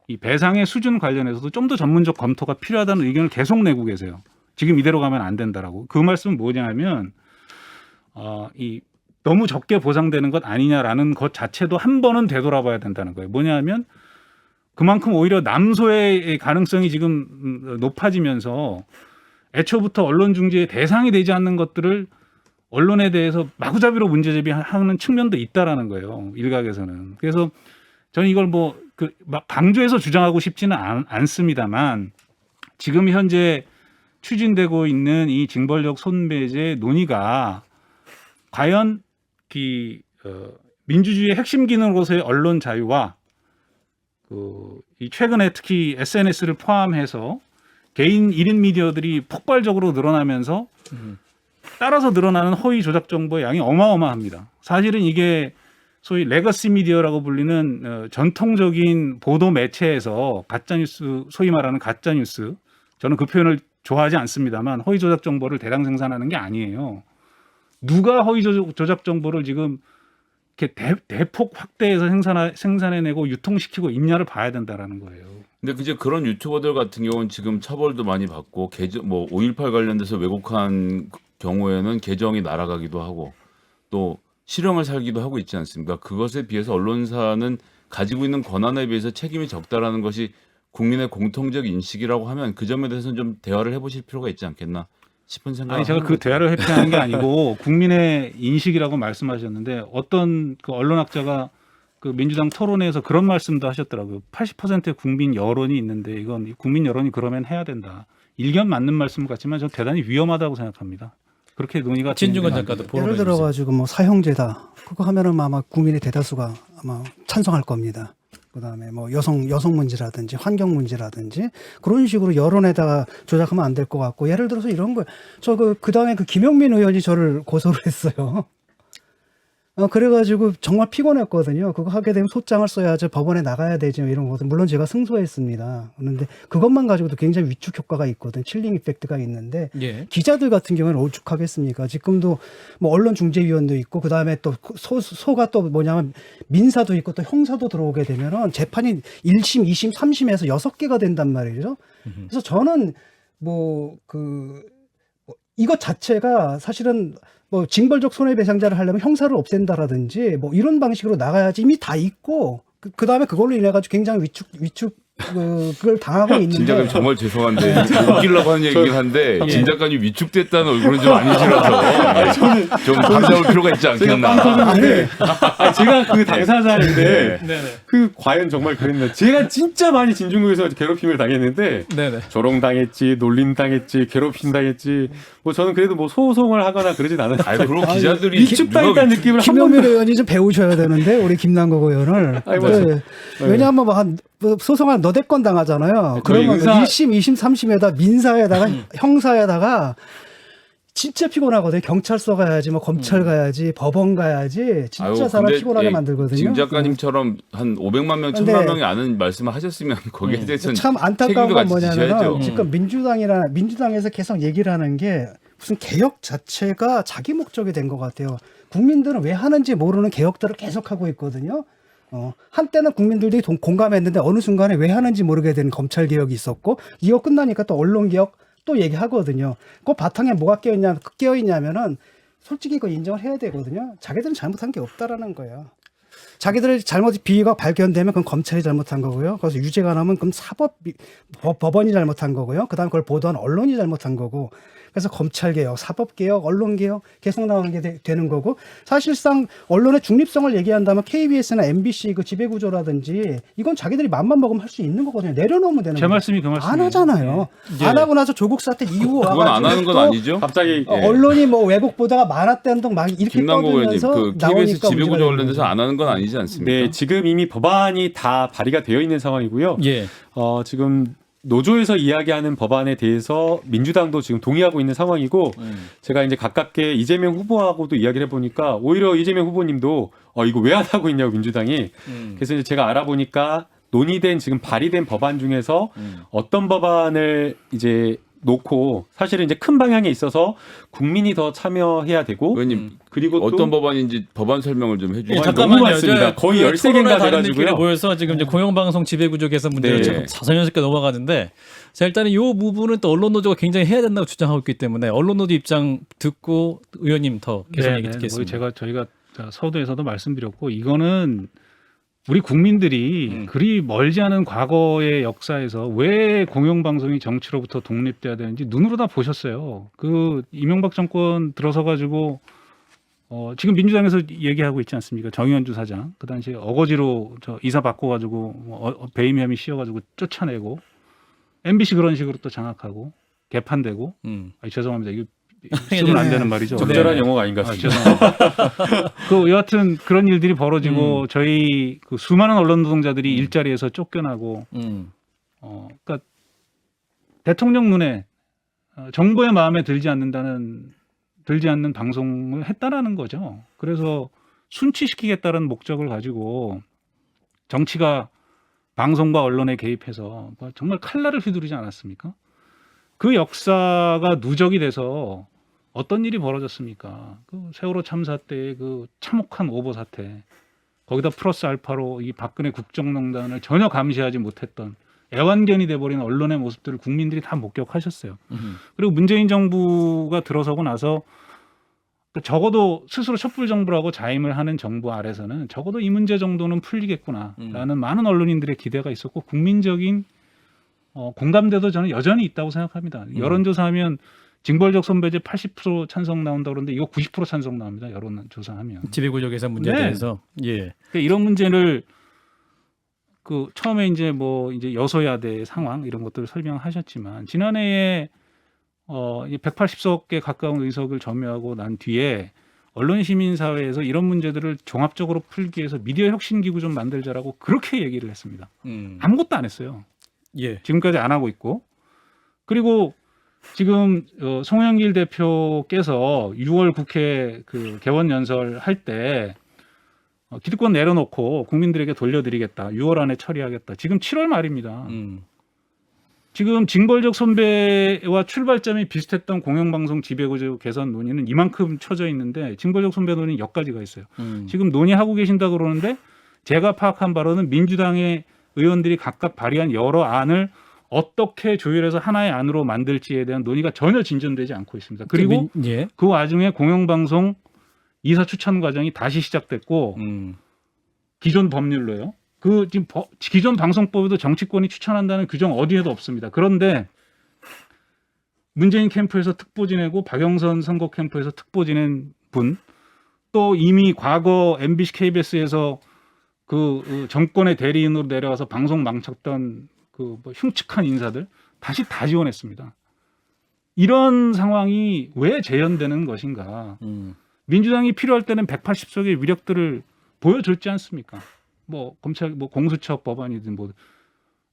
이 배상의 수준 관련해서도 좀 더 전문적 검토가 필요하다는 의견을 계속 내고 계세요. 지금 이대로 가면 안 된다라고. 그 말씀은 뭐냐면 이 너무 적게 보상되는 것 아니냐라는 것 자체도 한 번은 되돌아봐야 된다는 거예요. 뭐냐면 그만큼 오히려 남소의 가능성이 지금 높아지면서 애초부터 언론 중재의 대상이 되지 않는 것들을 언론에 대해서 마구잡이로 문제 제기하는 측면도 있다라는 거예요. 일각에서는. 그래서 저는 이걸 막 강조해서 주장하고 싶지는 않습니다만 지금 현재 추진되고 있는 이 징벌적 손배제 논의가 과연 민주주의의 핵심 기능으로서의 언론 자유와 이 최근에 특히 SNS를 포함해서 개인 1인 미디어들이 폭발적으로 늘어나면서 따라서 늘어나는 허위 조작 정보의 양이 어마어마합니다. 사실은 이게 소위 레거시 미디어라고 불리는 전통적인 보도 매체에서 가짜뉴스, 소위 말하는 가짜뉴스, 저는 그 표현을 좋아하지 않습니다만 허위 조작 정보를 대량 생산하는 게 아니에요. 누가 허위 조작 정보를 지금 이렇게 대폭 확대해서 생산해내고 유통시키고 있냐를 봐야 된다라는 거예요. 근데 이제 그런 유튜버들 같은 경우는 지금 처벌도 많이 받고 계정 뭐 5.18 관련돼서 왜곡한 경우에는 계정이 날아가기도 하고 또 실형을 살기도 하고 있지 않습니까? 그것에 비해서 언론사는 가지고 있는 권한에 비해서 책임이 적다라는 것이 국민의 공통적 인식이라고 하면 그 점에 대해서는 좀 대화를 해보실 필요가 있지 않겠나 싶은 생각이 아니 제가 그 대화를 회피하는 게 아니고 국민의 인식이라고 말씀하셨는데 어떤 그 언론학자가 그 민주당 토론회에서 그런 말씀도 하셨더라고요. 80%의 국민 여론이 있는데 이건 국민 여론이 그러면 해야 된다. 일견 맞는 말씀 같지만 저는 대단히 위험하다고 생각합니다. 그렇게 논의가 진중권 되는 게 작가도 예를 보러 들어가지고 뭐 사형제다 그거 하면은 아마 국민의 대다수가 아마 찬성할 겁니다. 그다음에 뭐 여성 문제라든지 환경 문제라든지 그런 식으로 여론에다가 조작하면 안 될 것 같고 예를 들어서 이런 거 저 그 당에 그 김영민 의원이 저를 고소를 했어요. 그래가지고 정말 피곤했거든요. 그거 하게 되면 소장을 써야지 법원에 나가야 되죠. 이런 거든. 물론 제가 승소했습니다. 그런데 그것만 가지고도 굉장히 위축 효과가 있거든. 칠링 이펙트가 있는데 예. 기자들 같은 경우는 오죽하겠습니까? 지금도 뭐 언론중재위원도 있고 그다음에 또 소가 또 뭐냐면 민사도 있고 또 형사도 들어오게 되면은 재판이 1심, 2심, 3심에서 6개가 된단 말이죠. 그래서 저는 이것 자체가 사실은 뭐 징벌적 손해배상자를 하려면 형사를 없앤다라든지 뭐 이런 방식으로 나가야지 이미 다 있고 그다음에 그걸로 인해 가지고 굉장히 그걸 당하고 있는데 진작은 정말 죄송한데 웃기려고 하는 얘기긴 한데 진 작가님 위축됐다는 얼굴은 좀 아니시라서 좀 감사할 필요가 있지 않겠나. 제가 그 당사자인데 네네. 그 과연 정말 그랬나? 제가 진짜 많이 진중국에서 괴롭힘을 당했는데 네네. 조롱당했지, 놀림당했지, 괴롭힘당했지. 뭐 저는 그래도 뭐 소송을 하거나 그러진 않았어요. 아니 그런 기자들이 위축당했다는 느낌을 한 김영민 번도. 의원이 좀 배우셔야 되는데 우리 김남국 의원을 아이고, 네. 왜냐하면 뭐 소송한 너댓건 당하잖아요. 저희 그러면 의사- 1심, 2심, 3심에다 민사에다가 형사에다가 진짜 피곤하거든요. 경찰서 가야지, 뭐 검찰 가야지, 법원 가야지. 진짜 사람 근데 피곤하게 예, 만들거든요. 진 작가님처럼 한 500만 명, 1000만 근데- 명이 아는 말씀을 하셨으면 거기에 대해서는 참 안타까운 책임도 건 같이 지셔야죠. 뭐냐면 지금 민주당에서 계속 얘기를 하는 게 무슨 개혁 자체가 자기 목적이 된 것 같아요. 국민들은 왜 하는지 모르는 개혁들을 계속하고 있거든요. 한때는 국민들이 공감했는데 어느 순간에 왜 하는지 모르게 되는 검찰 개혁이 있었고 이거 끝나니까 또 언론 개혁 또 얘기하거든요. 그 바탕에 뭐가 깨어있냐면은 솔직히 이거 인정을 해야 되거든요. 자기들은 잘못한 게 없다라는 거예요. 자기들의 잘못 비위가 발견되면 그건 검찰이 잘못한 거고요. 그래서 유죄가 나면 그럼 법원이 잘못한 거고요. 그다음 그걸 보도한 언론이 잘못한 거고. 그래서 검찰 개혁, 사법 개혁, 언론 개혁 계속 나오는 게 되는 거고 사실상 언론의 중립성을 얘기한다면 KBS나 MBC 그 지배 구조라든지 이건 자기들이 맘만 먹으면 할 수 있는 거거든요. 내려놓으면 되는 제 거예요. 말씀이 그 말씀이에요. 안 하잖아요. 예. 안 하고 나서 조국 사태 이후 그건 안 하는 건 또 아니죠. 갑자기 언론이 뭐 왜곡 보도가 많았다는 등 막 이렇게 김남국 의원님, 떠들면서 그 KBS 나오니까 지배구조 문제가 관련돼서 되는 안 하는 건 아니지 않습니까? 네, 지금 이미 법안이 다 발의가 되어 있는 상황이고요. 예. 지금 노조에서 이야기하는 법안에 대해서 민주당도 지금 동의하고 있는 상황이고 제가 이제 가깝게 이재명 후보하고도 이야기를 해보니까 오히려 이재명 후보님도 이거 왜 안 하고 있냐고 민주당이 그래서 이제 제가 알아보니까 논의된 지금 발의된 법안 중에서 어떤 법안을 이제 놓고 사실은 이제 큰 방향에 있어서 국민이 더 참여해야 되고 의원님 그리고 또 어떤 법안인지 법안 설명을 좀 예, 해주세요. 너무 잠깐만요. 많습니다. 거의 13개인가 다른 돼가지고요. 느낌에 모여서 지금 이제 공영방송 지배구조 개선 문제로 네. 조금 자연스럽게 넘어가는데 자 일단은 이 부분은 또 언론노조가 굉장히 해야 된다고 주장하고 있기 때문에 언론노조 입장 듣고 의원님 더 계속 얘기 듣겠습니다. 저희가 서두에서도 말씀드렸고 이거는 우리 국민들이 그리 멀지 않은 과거의 역사에서 왜 공영방송이 정치로부터 독립돼야 되는지 눈으로 다 보셨어요. 그 이명박 정권 들어서 가지고 지금 민주당에서 얘기하고 있지 않습니까? 정의원주 사장 그 당시에 어거지로 이사 바꿔가지고 배임 혐의 씌워가지고 쫓아내고 MBC 그런 식으로 또 장악하고 개판되고 죄송합니다. 이게 쓰면 안 되는 말이죠. 적절한 네. 용어가 아닌가 싶습니다. 죄송합니다. 여하튼 그런 일들이 벌어지고 저희 그 수많은 언론 노동자들이 일자리에서 쫓겨나고 그러니까 대통령 눈에 정부의 마음에 들지 않는 방송을 했다라는 거죠. 그래서 순치시키겠다는 목적을 가지고 정치가 방송과 언론에 개입해서 정말 칼날을 휘두르지 않았습니까? 그 역사가 누적이 돼서 어떤 일이 벌어졌습니까? 그 세월호 참사 때의 그 참혹한 오보 사태, 거기다 플러스 알파로 이 박근혜 국정농단을 전혀 감시하지 못했던 애완견이 돼버린 언론의 모습들을 국민들이 다 목격하셨어요. 그리고 문재인 정부가 들어서고 나서 적어도 스스로 촛불 정부라고 자임을 하는 정부 아래서는 적어도 이 문제 정도는 풀리겠구나라는 많은 언론인들의 기대가 있었고 국민적인 공감대도 저는 여전히 있다고 생각합니다. 여론조사하면 징벌적 손배제 80% 찬성 나온다 그러는데 이거 90% 찬성 나옵니다. 여론조사하면. 지배구조 개선 문제에 네. 대해서 예. 그러니까 이런 문제를 그 처음에 이제 뭐 이제 여소야대 상황 이런 것들을 설명하셨지만 지난해에 180석에 가까운 의석을 점유하고 난 뒤에 언론 시민 사회에서 이런 문제들을 종합적으로 풀기 위해서 미디어 혁신 기구 좀 만들자라고 그렇게 얘기를 했습니다. 아무것도 안 했어요. 예. 지금까지 안 하고 있고. 그리고 지금 송영길 대표께서 6월 국회 그 개원 연설 할 때 기득권 내려놓고 국민들에게 돌려드리겠다. 6월 안에 처리하겠다. 지금 7월 말입니다. 지금 징벌적 손배와 출발점이 비슷했던 공영방송 지배구조 개선 논의는 이만큼 쳐져 있는데 징벌적 손배 논의는 여기까지가 있어요. 지금 논의하고 계신다 그러는데 제가 파악한 바로는 민주당의 의원들이 각각 발의한 여러 안을 어떻게 조율해서 하나의 안으로 만들지에 대한 논의가 전혀 진전되지 않고 있습니다. 그리고 예. 그 와중에 공영방송 이사 추천 과정이 다시 시작됐고 기존 법률로요. 그 지금 기존 방송법에도 정치권이 추천한다는 규정 어디에도 없습니다. 그런데 문재인 캠프에서 특보 지내고 박영선 선거 캠프에서 특보 지낸 분, 또 이미 과거 MBC, KBS에서 그 정권의 대리인으로 내려와서 방송 망쳤던 그 뭐 흉측한 인사들 다시 다 지원했습니다. 이런 상황이 왜 재현되는 것인가? 민주당이 필요할 때는 180석의 위력들을 보여줬지 않습니까? 뭐 검찰, 뭐 공수처 법안이든 뭐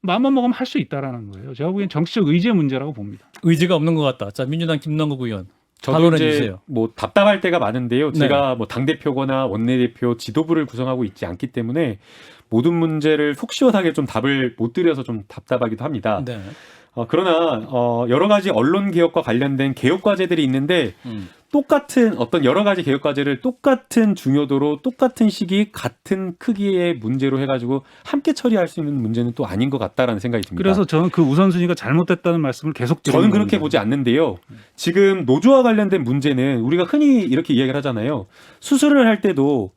마음만 먹으면 할 수 있다라는 거예요. 제가 보기엔 정치적 의지의 문제라고 봅니다. 의지가 없는 것 같다. 자, 민주당 김남국 의원. 저도 반론해 이제 주세요. 뭐 답답할 때가 많은데요. 네. 제가 뭐 당대표거나 원내대표 지도부를 구성하고 있지 않기 때문에 모든 문제를 속 시원하게 좀 답을 못 드려서 좀 답답하기도 합니다. 네. 그러나 여러 가지 언론 개혁과 관련된 개혁 과제들이 있는데 똑같은 어떤 여러 가지 개혁 과제를 똑같은 중요도로 똑같은 시기 같은 크기의 문제로 해가지고 함께 처리할 수 있는 문제는 또 아닌 것 같다라는 생각이 듭니다. 그래서 저는 그 우선순위가 잘못됐다는 말씀을 계속 드리는 저는 그렇게 겁니다. 보지 않는데요. 지금 노조와 관련된 문제는 우리가 흔히 이렇게 이야기를 하잖아요. 수술을 할 때도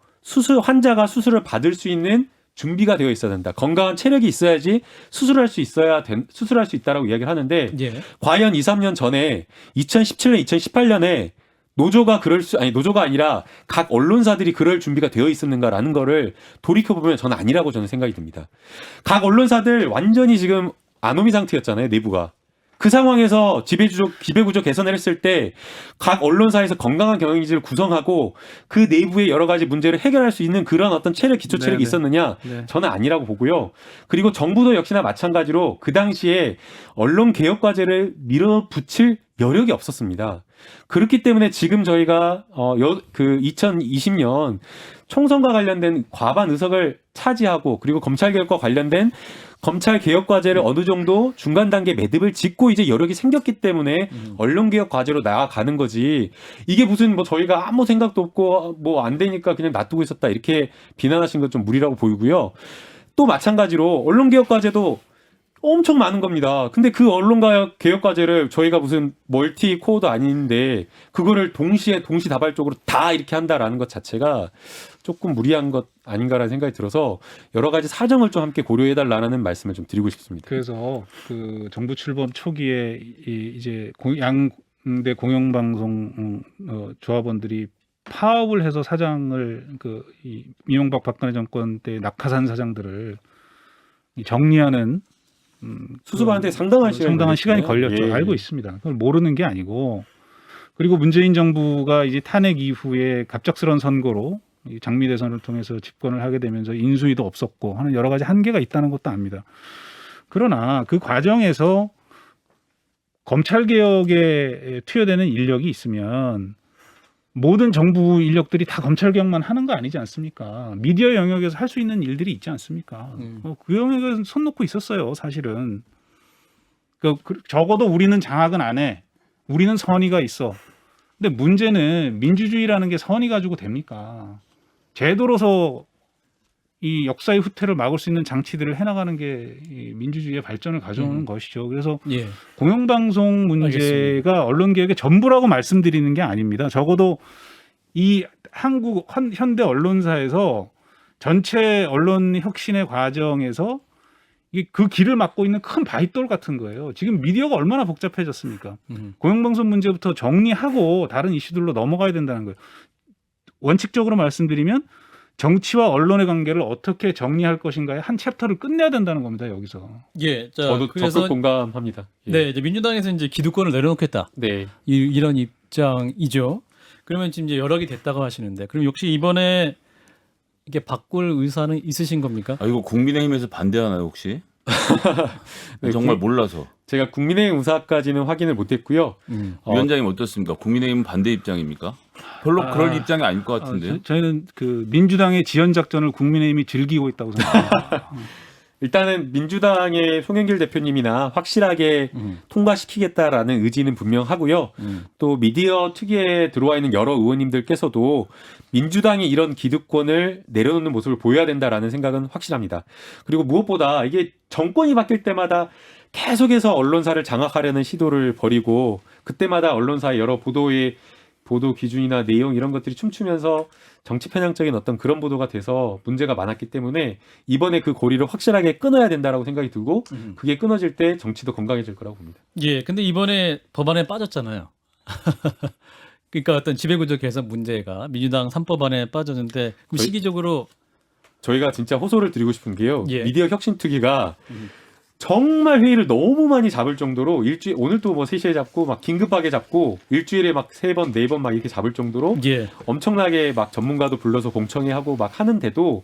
환자가 수술을 받을 수 있는 준비가 되어 있어야 된다. 건강한 체력이 있어야지 수술할 수 있다라고 이야기를 하는데 예. 과연 2, 3년 전에 2017년, 2018년에 노조가 아니라 각 언론사들이 그럴 준비가 되어 있었는가라는 거를 돌이켜보면 저는 아니라고 저는 생각이 듭니다. 각 완전히 지금 아노미 상태였잖아요, 내부가. 그 상황에서 지배구조 개선을 했을 때 각 언론사에서 건강한 경영지를 구성하고 그 내부의 여러 가지 문제를 해결할 수 있는 그런 어떤 기초 체력이 네네. 있었느냐? 네. 저는 아니라고 보고요. 그리고 정부도 역시나 마찬가지로 그 당시에 언론 개혁 과제를 밀어붙일 여력이 없었습니다. 그렇기 때문에 지금 저희가 2020년 총선과 관련된 과반 의석을 차지하고 그리고 검찰 개혁과 관련된 검찰 개혁 과제를 어느 정도 중간 단계 매듭을 짓고 이제 여력이 생겼기 때문에 언론 개혁 과제로 나아가는 거지. 이게 무슨 뭐 저희가 아무 생각도 없고 뭐 안 되니까 그냥 놔두고 있었다 이렇게 비난하신 건 좀 무리라고 보이고요. 또 마찬가지로 언론 개혁 과제도 엄청 많은 겁니다. 근데 그 언론과 개혁 과제를 저희가 무슨 멀티 코어도 아닌데 그거를 동시다발적으로 다 이렇게 한다라는 것 자체가 조금 무리한 것 아닌가라는 생각이 들어서 여러 가지 사정을 좀 함께 고려해달라는 말씀을 좀 드리고 싶습니다. 그래서 그 정부 출범 초기에 이제 양대 공영방송 조합원들이 파업을 해서 사장을 이 이명박 박근혜 정권 때 낙하산 사장들을 정리하는 수습하는데 상당한 시간이 걸렸죠. 예. 알고 있습니다. 그걸 모르는 게 아니고. 그리고 문재인 정부가 이제 탄핵 이후에 갑작스러운 선거로 이 장미 대선을 통해서 집권을 하게 되면서 인수위도 없었고 하는 여러 가지 한계가 있다는 것도 압니다. 그러나 그 과정에서 검찰 개혁에 투여되는 인력이 있으면 모든 정부 인력들이 다 검찰 개혁만 하는 거 아니지 않습니까? 미디어 영역에서 할 수 있는 일들이 있지 않습니까? 그 영역에 손 놓고 있었어요, 사실은. 적어도 우리는 장악은 안 해. 우리는 선의가 있어. 근데 문제는 민주주의라는 게 선의 가지고 됩니까? 제도로서 이 역사의 후퇴를 막을 수 있는 장치들을 해나가는 게 이 민주주의의 발전을 가져오는 것이죠. 그래서 예. 공영방송 문제가 알겠습니다. 언론개혁의 전부라고 말씀드리는 게 아닙니다. 적어도 이 한국 현대 언론사에서 전체 언론 혁신의 과정에서 그 길을 막고 있는 큰 바위돌 같은 거예요. 지금 미디어가 얼마나 복잡해졌습니까? 공영방송 문제부터 정리하고 다른 이슈들로 넘어가야 된다는 거예요. 원칙적으로 말씀드리면 정치와 언론의 관계를 어떻게 정리할 것인가의 한 챕터를 끝내야 된다는 겁니다. 여기서. 예. 자, 저도 그래서 적극 공감합니다. 예. 네, 이제 민주당에서 이제 기득권을 내려놓겠다. 네. 이런 입장이죠. 그러면 지금 이제 여러 개 됐다고 하시는데, 그럼 역시 이번에 이게 바꿀 의사는 있으신 겁니까? 아 이거 국민의힘에서 반대하나요 혹시? 네, 정말 몰라서. 제가 국민의힘 의사까지는 확인을 못했고요. 위원장님 어떻습니까? 국민의힘 반대 입장입니까? 별로 그럴 입장이 아닐 것 같은데요. 저희는 그 민주당의 지연 작전을 국민의힘이 즐기고 있다고 생각합니다. 일단은 민주당의 송영길 대표님이나 확실하게 통과시키겠다라는 의지는 분명하고요. 또 미디어 특위에 들어와 있는 여러 의원님들께서도 민주당이 이런 기득권을 내려놓는 모습을 보여야 된다라는 생각은 확실합니다. 그리고 무엇보다 이게 정권이 바뀔 때마다 계속해서 언론사를 장악하려는 시도를 벌이고 그때마다 언론사의 여러 보도 기준이나 내용 이런 것들이 춤추면서 정치 편향적인 어떤 그런 보도가 돼서 문제가 많았기 때문에 이번에 그 고리를 확실하게 끊어야 된다라고 생각이 들고 그게 끊어질 때 정치도 건강해질 거라고 봅니다. 예, 근데 이번에 법안에 빠졌잖아요. 그러니까 어떤 지배구조 개선 문제가 민주당 3법안에 빠졌는데 그럼 시기적으로 저희가 진짜 호소를 드리고 싶은 게요. 예. 미디어 혁신특위가 정말 회의를 너무 많이 잡을 정도로 오늘도 뭐 3시에 잡고 막 긴급하게 잡고 일주일에 막 3번, 4번 막 이렇게 잡을 정도로 예. 엄청나게 막 전문가도 불러서 공청회하고 막 하는데도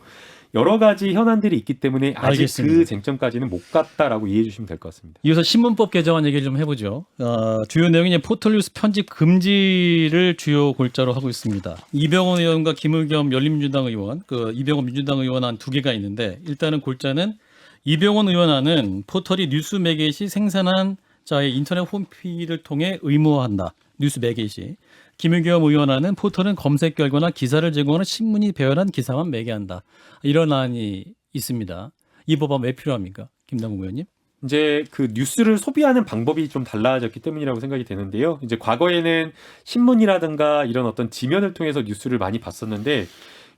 여러 가지 현안들이 있기 때문에 아직 알겠습니다. 그 쟁점까지는 못 갔다라고 이해해 주시면 될 것 같습니다. 이어서 신문법 개정안 얘기를 좀 해보죠. 주요 내용이 이제 포털뉴스 편집 금지를 주요 골자로 하고 있습니다. 이병헌 의원과 김의겸 열린민주당 의원, 이병헌 민주당 의원 한 2개가 있는데 일단은 골자는 이병헌 의원안은 포털이 뉴스 매개 시 생산한 자의 인터넷 홈피드를 통해 의무화한다. 뉴스 매개 시. 김의겸 의원안은 포털은 검색 결과나 기사를 제공하는 신문이 배열한 기사만 매개한다. 이런 안이 있습니다. 이 법안 왜 필요합니까? 김남국 의원님? 이제 그 뉴스를 소비하는 방법이 좀 달라졌기 때문이라고 생각이 되는데요. 이제 과거에는 신문이라든가 이런 어떤 지면을 통해서 뉴스를 많이 봤었는데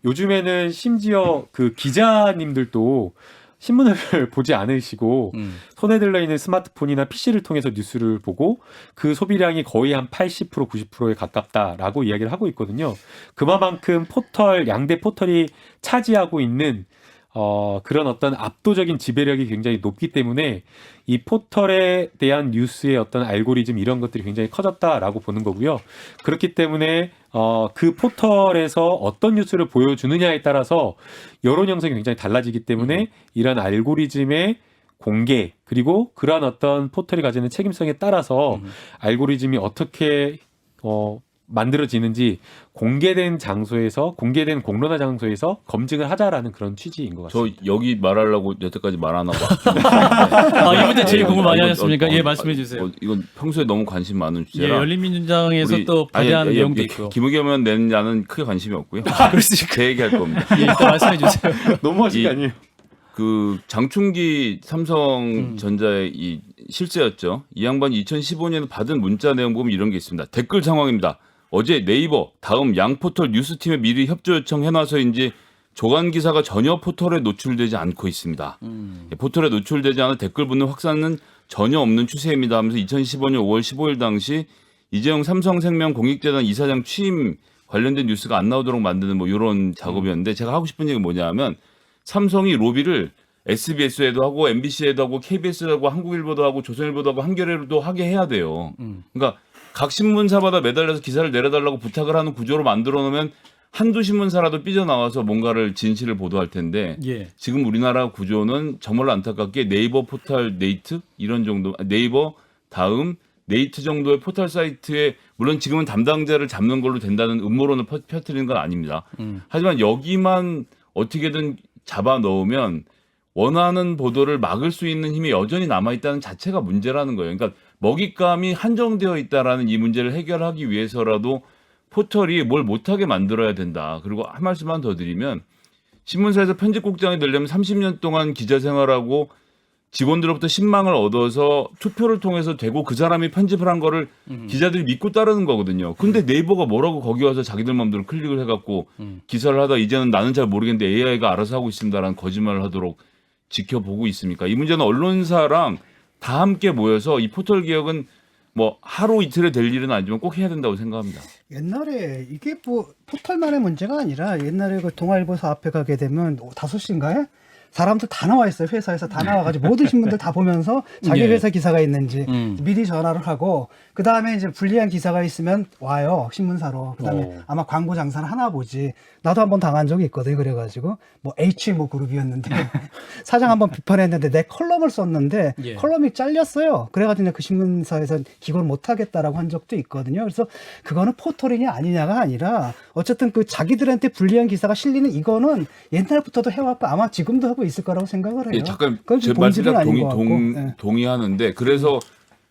요즘에는 심지어 그 기자님들도 신문을 보지 않으시고 손에 들려있는 스마트폰이나 PC를 통해서 뉴스를 보고 그 소비량이 거의 한 80%, 90%에 가깝다라고 이야기를 하고 있거든요. 그만큼 양대 포털이 차지하고 있는 그런 어떤 압도적인 지배력이 굉장히 높기 때문에 이 포털에 대한 뉴스의 어떤 알고리즘 이런 것들이 굉장히 커졌다라고 보는 거고요. 그렇기 때문에 그 포털에서 어떤 뉴스를 보여주느냐에 따라서 여론 형성이 굉장히 달라지기 때문에 이런 알고리즘의 공개 그리고 그러한 어떤 포털이 가지는 책임성에 따라서 알고리즘이 어떻게 만들어지는지 공개된 공론화 장소에서 검증을 하자라는 그런 취지인 것 같습니다. 저 여기 말하려고 여태까지 말 안 하고 이 문제 제일 궁금 많이 하셨습니까? 예, 말씀해 주세요. 이건 평소에 너무 관심 많은 예, 주제라. 열린민주당에서 또 발의한 내용도 있고. 김의겸 의원 낸 자는 크게 관심이 없고요. 그렇습니까? 제 얘기할 겁니다. 예, 일단 말씀해 주세요. 너무 하신 게 아니에요. 그 장충기 삼성전자의 이 실세였죠. 이 양반이 2015년에 받은 문자 내용 보면 이런 게 있습니다. 댓글 상황입니다. 어제 네이버, 다음 양포털 뉴스팀에 미리 협조 요청해놔서인지 조간 기사가 전혀 포털에 노출되지 않고 있습니다. 포털에 노출되지 않아 댓글 붙는 확산은 전혀 없는 추세입니다 하면서 2015년 5월 15일 당시 이재용 삼성생명 공익재단 이사장 취임 관련된 뉴스가 안 나오도록 만드는 뭐 이런 작업이었는데 제가 하고 싶은 얘기는 뭐냐면 삼성이 로비를 SBS에도 하고 MBC에도 하고 KBS에도 하고 한국일보도 하고 조선일보도 하고 한겨레도 하게 해야 돼요. 그러니까 각 신문사마다 매달려서 기사를 내려달라고 부탁을 하는 구조로 만들어 놓으면 한두 신문사라도 삐져나와서 뭔가를 진실을 보도할 텐데 예. 지금 우리나라 구조는 정말로 안타깝게 네이버 포털 네이트 이런 정도 네이버 다음 네이트 정도의 포털 사이트에 물론 지금은 담당자를 잡는 걸로 된다는 음모론을 펴뜨리는 건 아닙니다. 하지만 여기만 어떻게든 잡아 넣으면 원하는 보도를 막을 수 있는 힘이 여전히 남아있다는 자체가 문제라는 거예요. 그러니까 먹잇감이 한정되어 있다라는 이 문제를 해결하기 위해서라도 포털이 뭘 못하게 만들어야 된다. 그리고 한 말씀만 더 드리면 신문사에서 편집국장이 되려면 30년 동안 기자 생활하고 직원들로부터 신망을 얻어서 투표를 통해서 되고 그 사람이 편집을 한 거를 기자들이 믿고 따르는 거거든요. 근데 네이버가 뭐라고 거기 와서 자기들 마음대로 클릭을 해갖고 기사를 하다 이제는 나는 잘 모르겠는데 AI가 알아서 하고 있습니다라는 거짓말을 하도록 지켜보고 있습니까? 이 문제는 언론사랑 다 함께 모여서 이 포털 개혁은 뭐 하루 이틀에 될 일은 아니지만 꼭 해야 된다고 생각합니다. 옛날에 이게 뭐 포털만의 문제가 아니라 옛날에 그 동아일보사 앞에 가게 되면 5시인가에 사람들 다 나와 있어요. 회사에서 다 나와가지고 모든 신문들 다 보면서 자기 예. 회사 기사가 있는지 미리 전화를 하고 그 다음에 이제 불리한 기사가 있으면 와요 신문사로. 그 다음에 아마 광고 장사는 하나 보지. 나도 한번 당한 적이 있거든요. 그래가지고 뭐 H 뭐 그룹이었는데 사장 한번 비판했는데 내 컬럼을 썼는데 예. 컬럼이 잘렸어요. 그래가지고 그 신문사에서 기고를 못하겠다라고 한 적도 있거든요. 그래서 그거는 포털이냐 아니냐가 아니라 어쨌든 그 자기들한테 불리한 기사가 실리는 이거는 옛날부터도 해왔고 아마 지금도 하고 있을 거라고 생각을 해요. 예, 잠깐 그건 제 본질은 말씀과 아닌 것 같고. 예. 동의하는데 그래서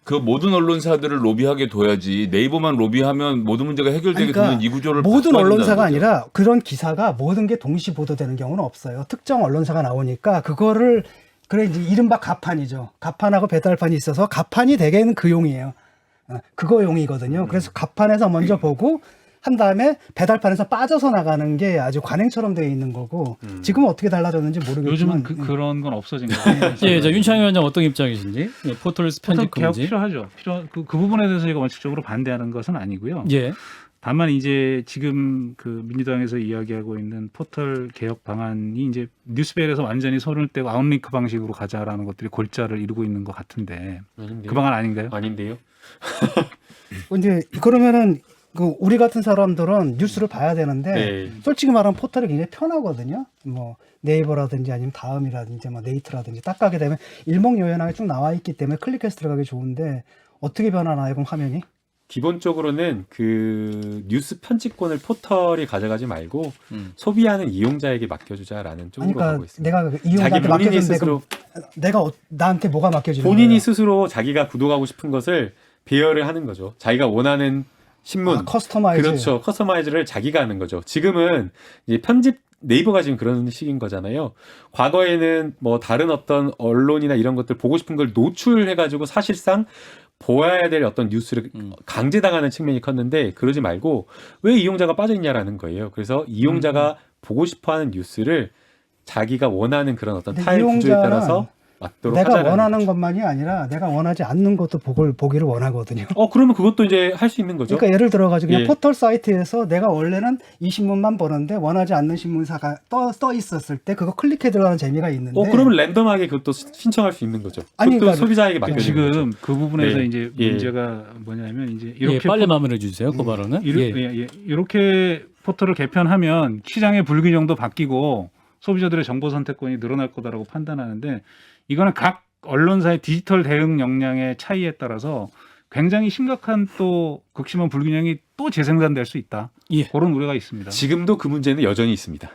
그 모든 언론사들을 로비하게 둬야지 네이버만 로비하면 모든 문제가 해결되게 되는 이 구조를 모든 바꿔야 언론사가 된다는 거죠. 아니라 그런 기사가 모든 게 동시 보도되는 경우는 없어요. 특정 언론사가 나오니까 그거를 그래 이제 이른바 가판이죠. 가판하고 배달판이 있어서 가판이 대개는 그 용이에요. 그거 용이거든요. 그래서 가판에서 먼저 보고 한 다음에 배달판에서 빠져서 나가는 게 아주 관행처럼 되어 있는 거고 지금은 어떻게 달라졌는지 모르겠지만 요즘은 그런 건 없어진 거예요. 예, 자 윤창현 위원장 어떤 입장이신지 예, 포털 편집 개혁 금지. 필요하죠. 그 부분에 대해서 제가 원칙적으로 반대하는 것은 아니고요. 예. 다만 이제 지금 그 민주당에서 이야기하고 있는 포털 개혁 방안이 이제 뉴스벨에서 완전히 손을 떼고 아웃링크 방식으로 가자라는 것들이 골자를 이루고 있는 것 같은데 아닌데요? 그 방안 아닌가요? 아닌데요? 이제 그러면은 그 우리 같은 사람들은 뉴스를 봐야 되는데 네. 솔직히 말하면 포털이 굉장히 편하거든요. 뭐 네이버라든지 아니면 다음이라든지 뭐 네이트라든지 딱 가게 되면 일목요연하게 쭉 나와 있기 때문에 클릭해서 들어가기 좋은데 어떻게 변하나요? 그럼 화면이? 기본적으로는 그 뉴스 편집권을 포털이 가져가지 말고 소비하는 이용자에게 맡겨주자라는 쪽으로 그러니까 가고 있습니다. 내가 그 자기 이용자한테 본인이 맡겨주는데 스스로 내가 나한테 뭐가 맡겨지는 본인이 거예요? 스스로 자기가 구독하고 싶은 것을 배열을 하는 거죠. 자기가 원하는 신문, 커스터마이즈. 그렇죠. 커스터마이즈를 자기가 하는 거죠. 지금은 이제 편집 네이버가 지금 그런 식인 거잖아요. 과거에는 뭐 다른 어떤 언론이나 이런 것들 보고 싶은 걸 노출해가지고 사실상 보아야 될 어떤 뉴스를 강제당하는 측면이 컸는데 그러지 말고 왜 이용자가 빠져있냐라는 거예요. 그래서 이용자가 보고 싶어하는 뉴스를 자기가 원하는 그런 어떤 근데 타일 구조에 이용자는 따라서 맞도록 내가 하자라는 원하는 거죠. 것만이 아니라 내가 원하지 않는 것도 보기를 원하거든요. 그러면 그것도 이제 할 수 있는 거죠. 그러니까 예를 들어가지고 그냥 예. 포털 사이트에서 내가 원래는 이 신문만 보는데 원하지 않는 신문사가 떠 있었을 때 그거 클릭해 들어가는 재미가 있는데 그러면 랜덤하게 그것도 신청할 수 있는 거죠. 아니, 그것도 그러니까 소비자에게 맡겨지는 지금 거죠. 그 부분에서 네. 이제 예. 문제가 뭐냐면 이제 예, 이렇게 빨리 마무리해 주세요. 그 발언은. 예. 이렇게 포털을 개편하면 시장의 불균형도 바뀌고 소비자들의 정보 선택권이 늘어날 거다라고 판단하는데 이거는 각 언론사의 디지털 대응 역량의 차이에 따라서 굉장히 심각한 또 극심한 불균형이 또 재생산될 수 있다. 예. 그런 우려가 있습니다. 지금도 그 문제는 여전히 있습니다.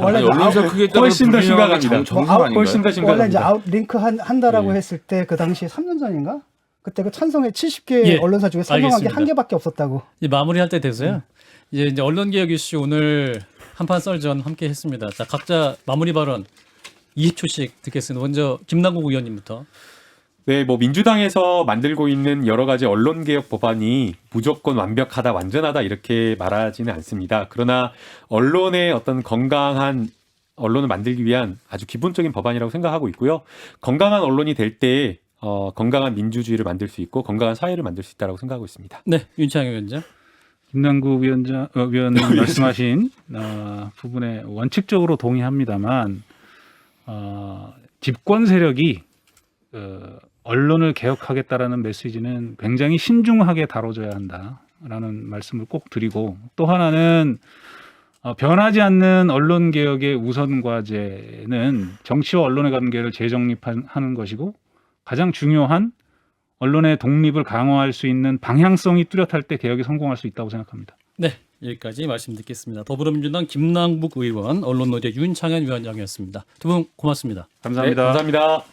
원래 아니, 언론사 크기에 따라 훨씬 더 심각합니다. 정상 아닌가요? 훨씬 더 원래 이제 심각합니다. 아웃링크 한다라고 예. 했을 때 그 당시에 3년 전인가? 그때 그 찬성의 70개 예. 언론사 중에 선정한 게 알겠습니다. 한 개밖에 없었다고. 이제 마무리할 때 돼서요. 이제 언론 개혁 이슈 오늘 한판 썰전 함께 했습니다. 자, 각자 마무리 발언 20초씩 듣겠습니다. 먼저 김남국 의원님부터. 네, 뭐 민주당에서 만들고 있는 여러 가지 언론 개혁 법안이 무조건 완벽하다, 완전하다 이렇게 말하지는 않습니다. 그러나 언론의 어떤 건강한 언론을 만들기 위한 아주 기본적인 법안이라고 생각하고 있고요. 건강한 언론이 될 때 건강한 민주주의를 만들 수 있고 건강한 사회를 만들 수 있다고 생각하고 있습니다. 네, 윤창현 위원장. 김남국 위원님 말씀하신 부분에 원칙적으로 동의합니다만 집권 세력이 언론을 개혁하겠다라는 메시지는 굉장히 신중하게 다뤄져야 한다라는 말씀을 꼭 드리고 또 하나는 변하지 않는 언론 개혁의 우선 과제는 정치와 언론의 관계를 재정립하는 것이고 가장 중요한 언론의 독립을 강화할 수 있는 방향성이 뚜렷할 때 개혁이 성공할 수 있다고 생각합니다. 네, 여기까지 말씀 듣겠습니다. 더불어민주당 김남국 의원, 언론노조 윤창현 위원장이었습니다. 두 분 고맙습니다. 감사합니다. 네, 감사합니다.